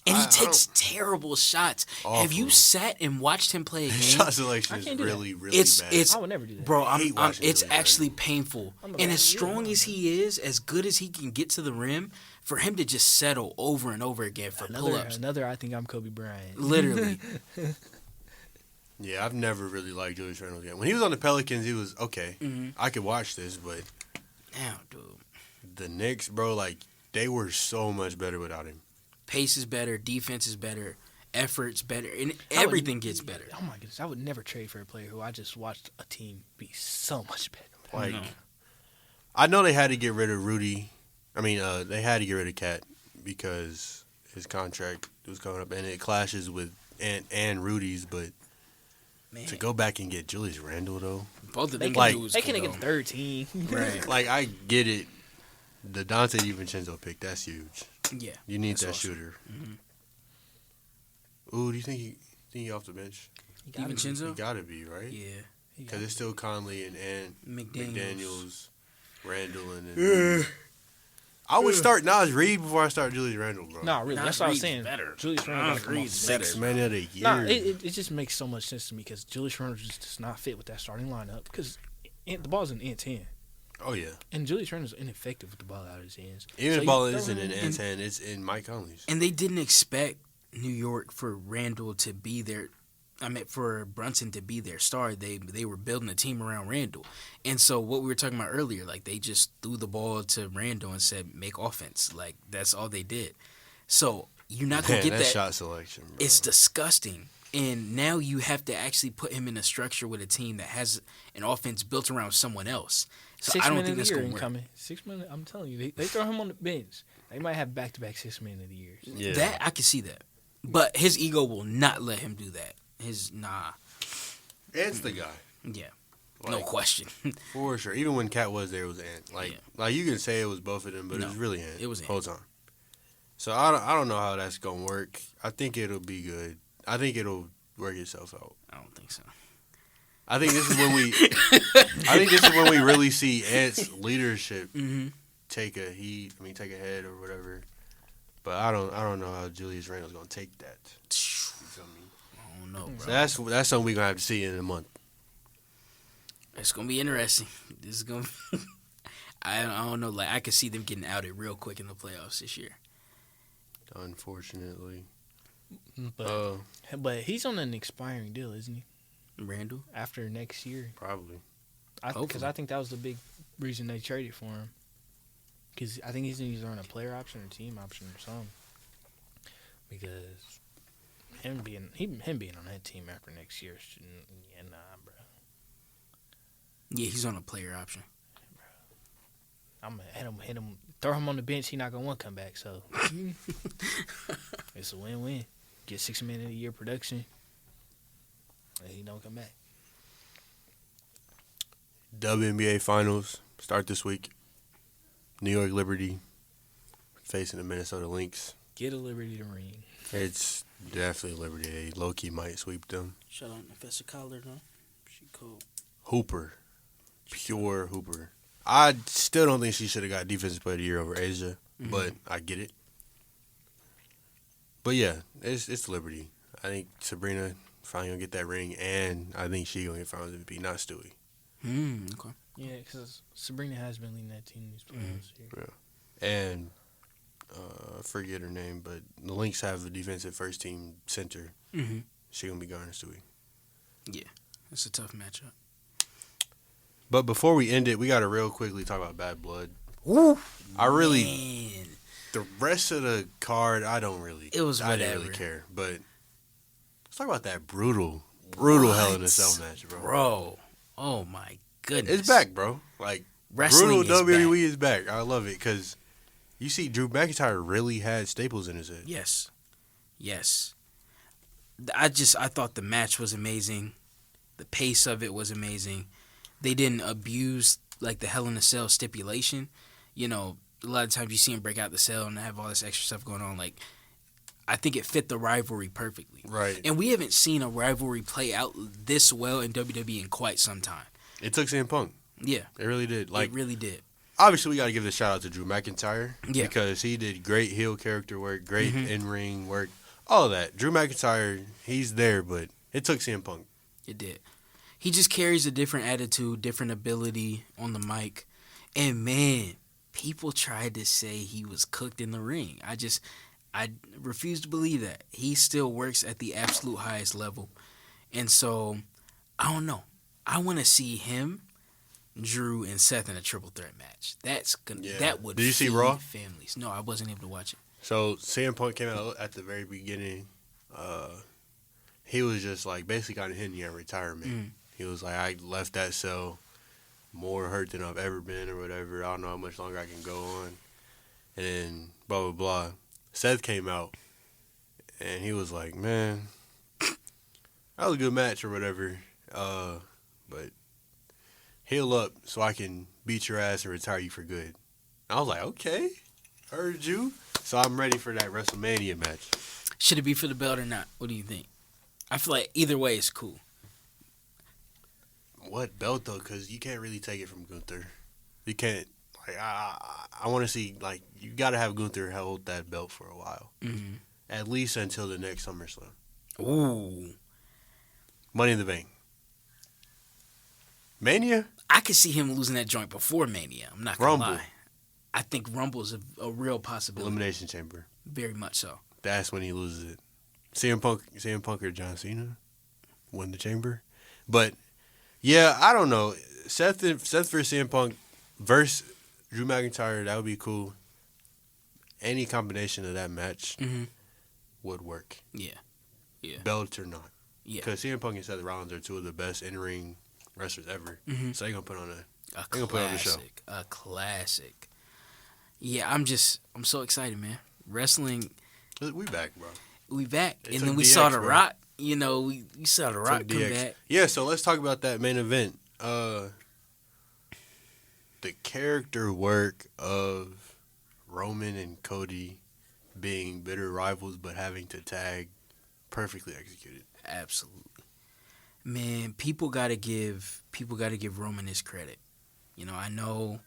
and he I takes terrible shots. Have you Awful. sat and watched him play a game? Shot selection I is can't do that. really, really It's bad. it's I would never do that. bro. hate I'm watching it's Julius actually Randle. painful. I'm And like, as strong yeah. as he is, as good as he can get to the rim, for him to just settle over and over again for pull-ups, Another, I think I'm Kobe Bryant. literally. Yeah, I've never really liked Julius Randle again. When he was on the Pelicans, he was okay. I could watch this, but Now, dude, the Knicks, bro, like they were so much better without him. pace is better, defense is better, effort's better, and everything gets better. Oh my goodness, I would never trade for a player who I just watched a team be so much better. Like, No. I know they had to get rid of Rudy. I mean, they had to get rid of Cat because his contract was coming up, and it clashes with and Rudy's. But Man, to go back and get Julius Randle though, both of They them Like- dudes They can can go. get third team. Right. like I get it. The Dante DiVincenzo pick, that's huge. Yeah. You need That's that awesome. shooter. Ooh, do you think he off the bench? Gotta be. He DiVincenzo? gotta be, right? Yeah. Because it's still Conley and McDaniels. Randall, and I would start Nas Reed before I start Julius Randle, bro. Nah, really, Nas that's what I was Reed's saying. better. Julius Randle Nas gotta come off Reed's the bench. better. Six man of the year. Nah, it just makes so much sense to me because Julius Randle just does not fit with that starting lineup because the ball's in Ant's hand. Oh yeah. And Julius Randle's ineffective with the ball out of his hands. Even So if you ball throw isn't him in Ant's hand, it's in Mike Conley's. And they didn't expect New York for Randall to be there. I mean, for Brunson to be their star. They were building a team around Randall. And so what we were talking about earlier, like they just threw the ball to Randall and said, make offense. Like that's all they did. So you're not going to Man, get that that. shot selection, bro. It's disgusting. And now you have to actually put him in a structure with a team that has an offense built around someone else. So I don't think that's going to work. 6 minutes, I'm telling you, they throw him on the bench. They might have back-to-back 6 man of the years. Yeah. That I can see that, but his ego will not let him do that. It's the guy. Yeah, Like, no question. For sure. Even when Cat was there, it was Ant. Like you can say it was both of them, but it was really Ant. It was Ant. Whole time. So I don't know how that's gonna work. I think it'll be good. I think it'll work itself out. I don't think so. I think this is when we really see Ant's leadership take a head or whatever. But I don't know how Julius Randle's gonna take that. You feel me? I don't know, bro. So that's something we're gonna have to see in a month. It's gonna be interesting. This is gonna. I don't know. Like I could see them getting outed real quick in the playoffs this year. Unfortunately, But he's on an expiring deal, isn't he? Randall. After next year, probably. Because I think that was the big reason they traded for him. Because I think he's either on a player option or team option or something. Because him being on that team after next year, nah, bro. Yeah, he's on a player option. I'm gonna hit him, throw him on the bench. He not gonna want to come back. So it's a win-win. Get 6 man of the year production, and he don't come back. WNBA Finals start this week. New York Liberty facing the Minnesota Lynx. Get a Liberty to ring. It's definitely Liberty. They low-key might sweep them. Shout out Professor Collar, though. She cool. Hooper. Pure Hooper. I still don't think she should have got Defensive Player of the Year over Asia, but I get it. But yeah, it's Liberty. I think Sabrina finally gonna get that ring, and I think she gonna get Finals MVP, not Stewie. Okay. Yeah, because Sabrina has been leading that team these playoffs. Yeah. And I forget her name, but the Lynx have the defensive first team center. She gonna be guarding Stewie. Yeah, it's a tough matchup. But before we end it, we gotta real quickly talk about Bad Blood. Ooh, the rest of the card, I didn't really care. But let's talk about that brutal Hell in a Cell match, bro. Oh my goodness, it's back, bro. Like Wrestling brutal WWE is back. I love it because you see, Drew McIntyre really had staples in his head. Yes. I thought the match was amazing. The pace of it was amazing. They didn't abuse like the Hell in a Cell stipulation. You know, a lot of times you see them break out the cell and have all this extra stuff going on. Like, I think it fit the rivalry perfectly. Right. And we haven't seen a rivalry play out this well in WWE in quite some time. It took CM Punk. Yeah. It really did. Like, it really did. Obviously, we got to give the shout out to Drew McIntyre. Yeah. Because he did great heel character work, great in-ring work, all of that. Drew McIntyre, he's there, but it took CM Punk. It did. He just carries a different attitude, different ability on the mic. And, man, people tried to say he was cooked in the ring. I refuse to believe that. He still works at the absolute highest level. And so, I don't know. I want to see him, Drew, and Seth in a triple threat match. That would Did you see feed Raw? families. No, I wasn't able to watch it. So, CM Punk came out at the very beginning. He was just, like, basically kind of hinting at retirement. He was like, I left that cell more hurt than I've ever been or whatever. I don't know how much longer I can go on. And then blah, blah, blah. Seth came out, and he was like, man, that was a good match or whatever. But heal up so I can beat your ass and retire you for good. I was like, okay, heard you. So I'm ready for that WrestleMania match. Should it be for the belt or not? What do you think? I feel like either way is cool. What belt though? Because you can't really take it from Gunther. You can't. Like I want to see, like, you got to have Gunther hold that belt for a while, at least until the next SummerSlam. Ooh, Money in the Bank. Mania. I could see him losing that joint before Mania. I'm not gonna lie. I think Rumble's a real possibility. Elimination Chamber. Very much so. That's when he loses it. CM Punk or John Cena win the Chamber, but yeah, I don't know. Seth versus CM Punk versus Drew McIntyre, that would be cool. Any combination of that match would work. Yeah. Belt or not. Yeah. Because CM Punk and Seth Rollins are two of the best in-ring wrestlers ever. Mhm. So they're going to put on A gonna put on the show. classic. A classic. Yeah, I'm so excited, man. Wrestling, We back, bro. we back. It And took then we DX, saw The bro. Rock. You know, we saw The Rock Took come DX. back. Yeah, so let's talk about that main event. The character work of Roman and Cody being bitter rivals but having to tag, perfectly executed. Absolutely. Man, people gotta give Roman his credit. You know, I know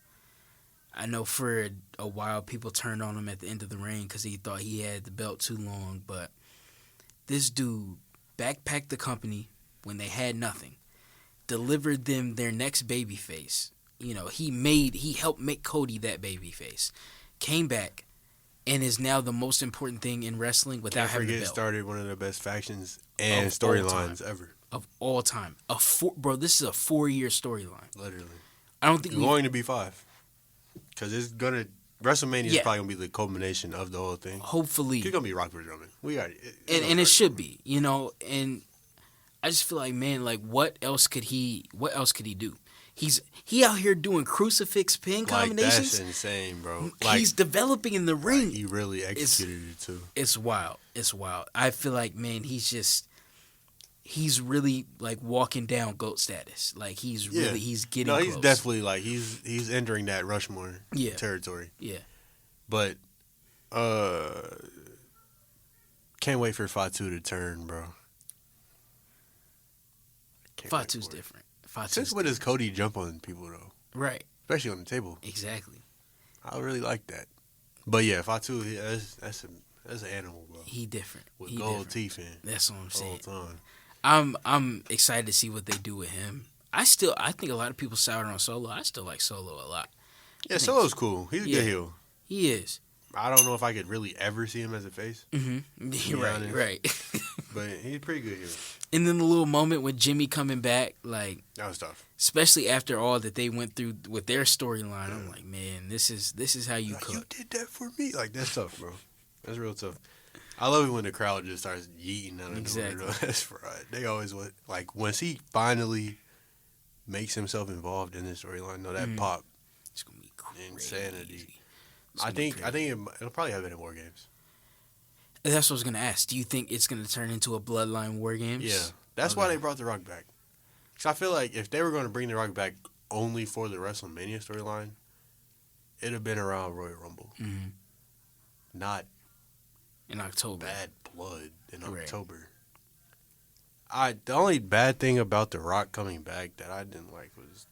for a while people turned on him at the end of the reign because he thought he had the belt too long, but this dude backpacked the company when they had nothing, delivered them their next babyface. You know, he helped make Cody that babyface, came back, and is now the most important thing in wrestling without Can't having the forget belt. started one of the best factions and Of all storylines time. ever. Of all time. Bro, this is a 4-year storyline. Literally. I don't think It's going to be 5. Because WrestleMania is Yeah. probably going to be the culmination of the whole thing. hopefully, It's going to be Rock versus Roman. We got it. and it should be, you know, and I just feel like, man, like what else could he do? He out here doing crucifix pin Like, combinations. that's insane, bro. Like, He's developing in the ring. he really executed it, too. It's wild. It's wild. I feel like, man, he's really like walking down GOAT status. Like he's getting No, close. he's definitely, like, he's entering that Rushmore Yeah. territory. Yeah. But, can't wait for Fatu to turn, bro. Can't wait Fatu's for it. different. Fatu's Since when does Cody jump on people, though? right. Especially on the table. Exactly. I really like that. But yeah, Fatu, that's an animal, bro. He different. With He gold different. teeth in. That's what I'm The whole saying. time. I'm excited to see what they do with him. I think a lot of people soured on Solo. I still like Solo a lot. Yeah, Solo's cool. He's a Yeah. good heel. He is. I don't know if I could really ever see him as a face, Mm-hmm. be Right. honest. Right. but he's a pretty good heel. And then the little moment with Jimmy coming back, like That was tough. especially after all that they went through with their storyline, I'm like, man, this is how you Like, cook. you did that for me. Like, that's tough, bro. That's real tough. I love it when the crowd just starts yeeting out of Exactly. nowhere. That's right. They always want, like, once he finally makes himself involved in this storyline, that pop. It's gonna be crazy. Insanity. It's I gonna be think crazy. it'll probably have it in War Games. That's what I was gonna ask. Do you think it's gonna turn into a Bloodline War Games? Yeah, that's why Okay. they brought The Rock back. Because I feel like if they were going to bring The Rock back only for the WrestleMania storyline, it'd have been around Royal Rumble, Mhm. not In October. Bad Blood in Right. October. The only bad thing about The Rock coming back that I didn't like was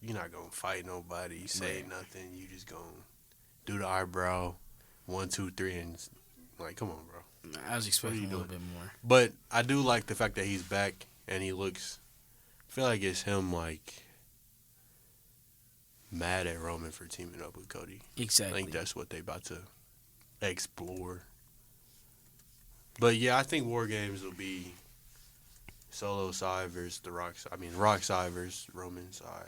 you're not gonna fight nobody, say Right. nothing. You just gonna do the eyebrow, 1, 2, 3, and like, come on, bro. I was expecting you a little doing? bit more. But I do like the fact that he's back and he looks. I feel like it's him like mad at Roman for teaming up with Cody. Exactly. I think that's what they about to explore. But yeah, I think War Games will be Solo side versus the Rock side. I mean, Rock side versus Roman side.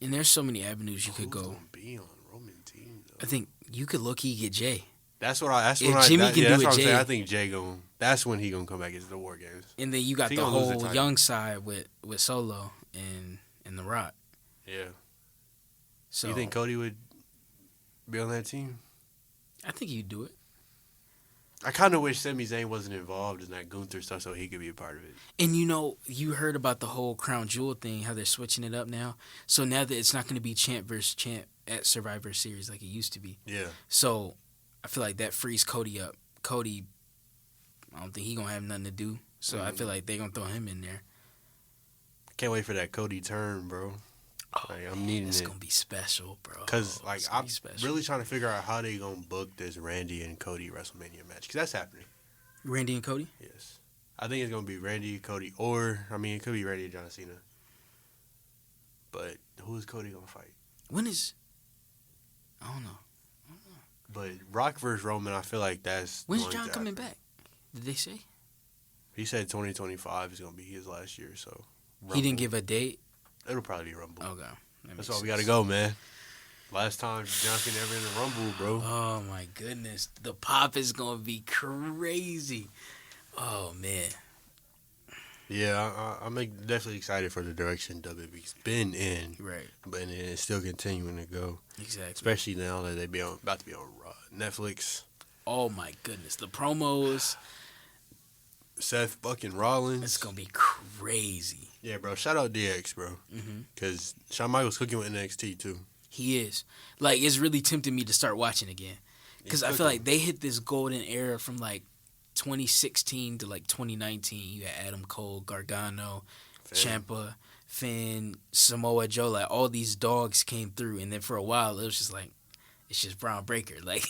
And there's so many avenues you could Who's go. gonna be on Roman team though? I think you could low-key get Jay. That's what I. That's If what I. Jimmy That, can yeah, do that's it, what I'm saying. Jay- I think Jay going. That's when he gonna come back into the War Games. And then you got He the gonna lose the whole title. young side with Solo and The Rock. Yeah. So You think Cody would be on that team? I think you'd do it. I kind of wish Sami Zayn wasn't involved in that Gunther stuff so he could be a part of it. And you heard about the whole Crown Jewel thing, how they're switching it up now. So now that it's not going to be champ versus champ at Survivor Series like it used to be. Yeah. So I feel like that frees Cody up. Cody, I don't think he going to have nothing to do. So I feel like they're going to throw him in there. Can't wait for that Cody turn, bro. Like, I'm needing It's it. going to be special, bro. Because, like, It's gonna I'm be special. really trying to figure out how they going to book this Randy and Cody WrestleMania match. Because that's happening. Randy and Cody? Yes. I think it's going to be Randy, Cody, or, I mean, it could be Randy and John Cena. But who is Cody going to fight? When is... I don't know. But Rock versus Roman, I feel like that's... When's going John to coming happen. back? Did they say? He said 2025 is going to be his last year, so... He didn't Rumble. give a date? It'll probably be Rumble. Okay. That's why we got to go, man. Last time John Cena ever in the Rumble, bro. Oh my goodness, the pop is gonna be crazy. Oh man, Yeah, I'm definitely excited for the direction WWE's been in. Right. But it's still continuing to go. Exactly. Especially now that they about to be on Netflix. Oh my goodness, the promos. Seth fucking Rollins. It's gonna be crazy. Yeah, bro. Shout out DX, bro. Because Shawn Michaels cooking with NXT too. He is. Like, it's really tempting me to start watching again. Because I feel like they hit this golden era from, like, 2016 to, like, 2019. You had Adam Cole, Gargano, Ciampa, Finn, Samoa Joe. Like, all these dogs came through. And then for a while, it was just like, it's just Braun Breaker. Like,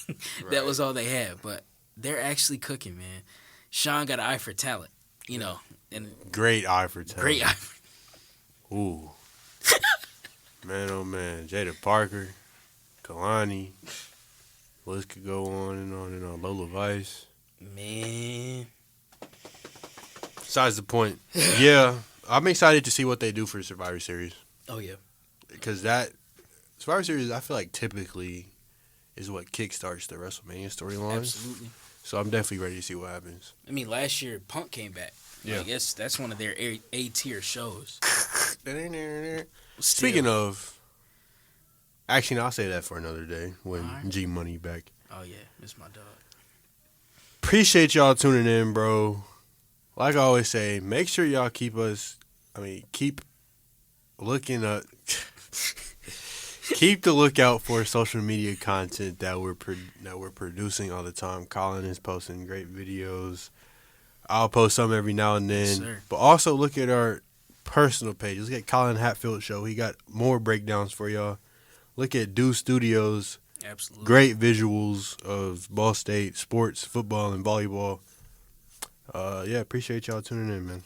that was all they had. But they're actually cooking, man. Sean got an eye for talent, you know. And great eye for talent. Great eye. Ooh. Man, oh man. Jada Parker, Kalani. List could go on and on and on. Lola Vice. Man. Besides the point. Yeah, I'm excited to see what they do for Survivor Series. Oh, yeah. Because that Survivor Series, I feel like typically is what kickstarts the WrestleMania storyline. Absolutely. So I'm definitely ready to see what happens. I mean, last year, Punk came back. Yeah. I guess that's one of their A-tier shows. Speaking of, actually, no, I'll say that for another day when Right. G Money back. Oh, yeah. It's my dog. Appreciate y'all tuning in, bro. Like I always say, make sure y'all keep looking up. Keep the lookout for social media content that we're producing all the time. Colin is posting great videos. I'll post some every now and then. Yes, but also look at our personal page. Look at Colin Hatfield Show. He got more breakdowns for y'all. Look at Do Studios. Absolutely. Great visuals of Ball State sports, football, and volleyball. Yeah, appreciate y'all tuning in, man.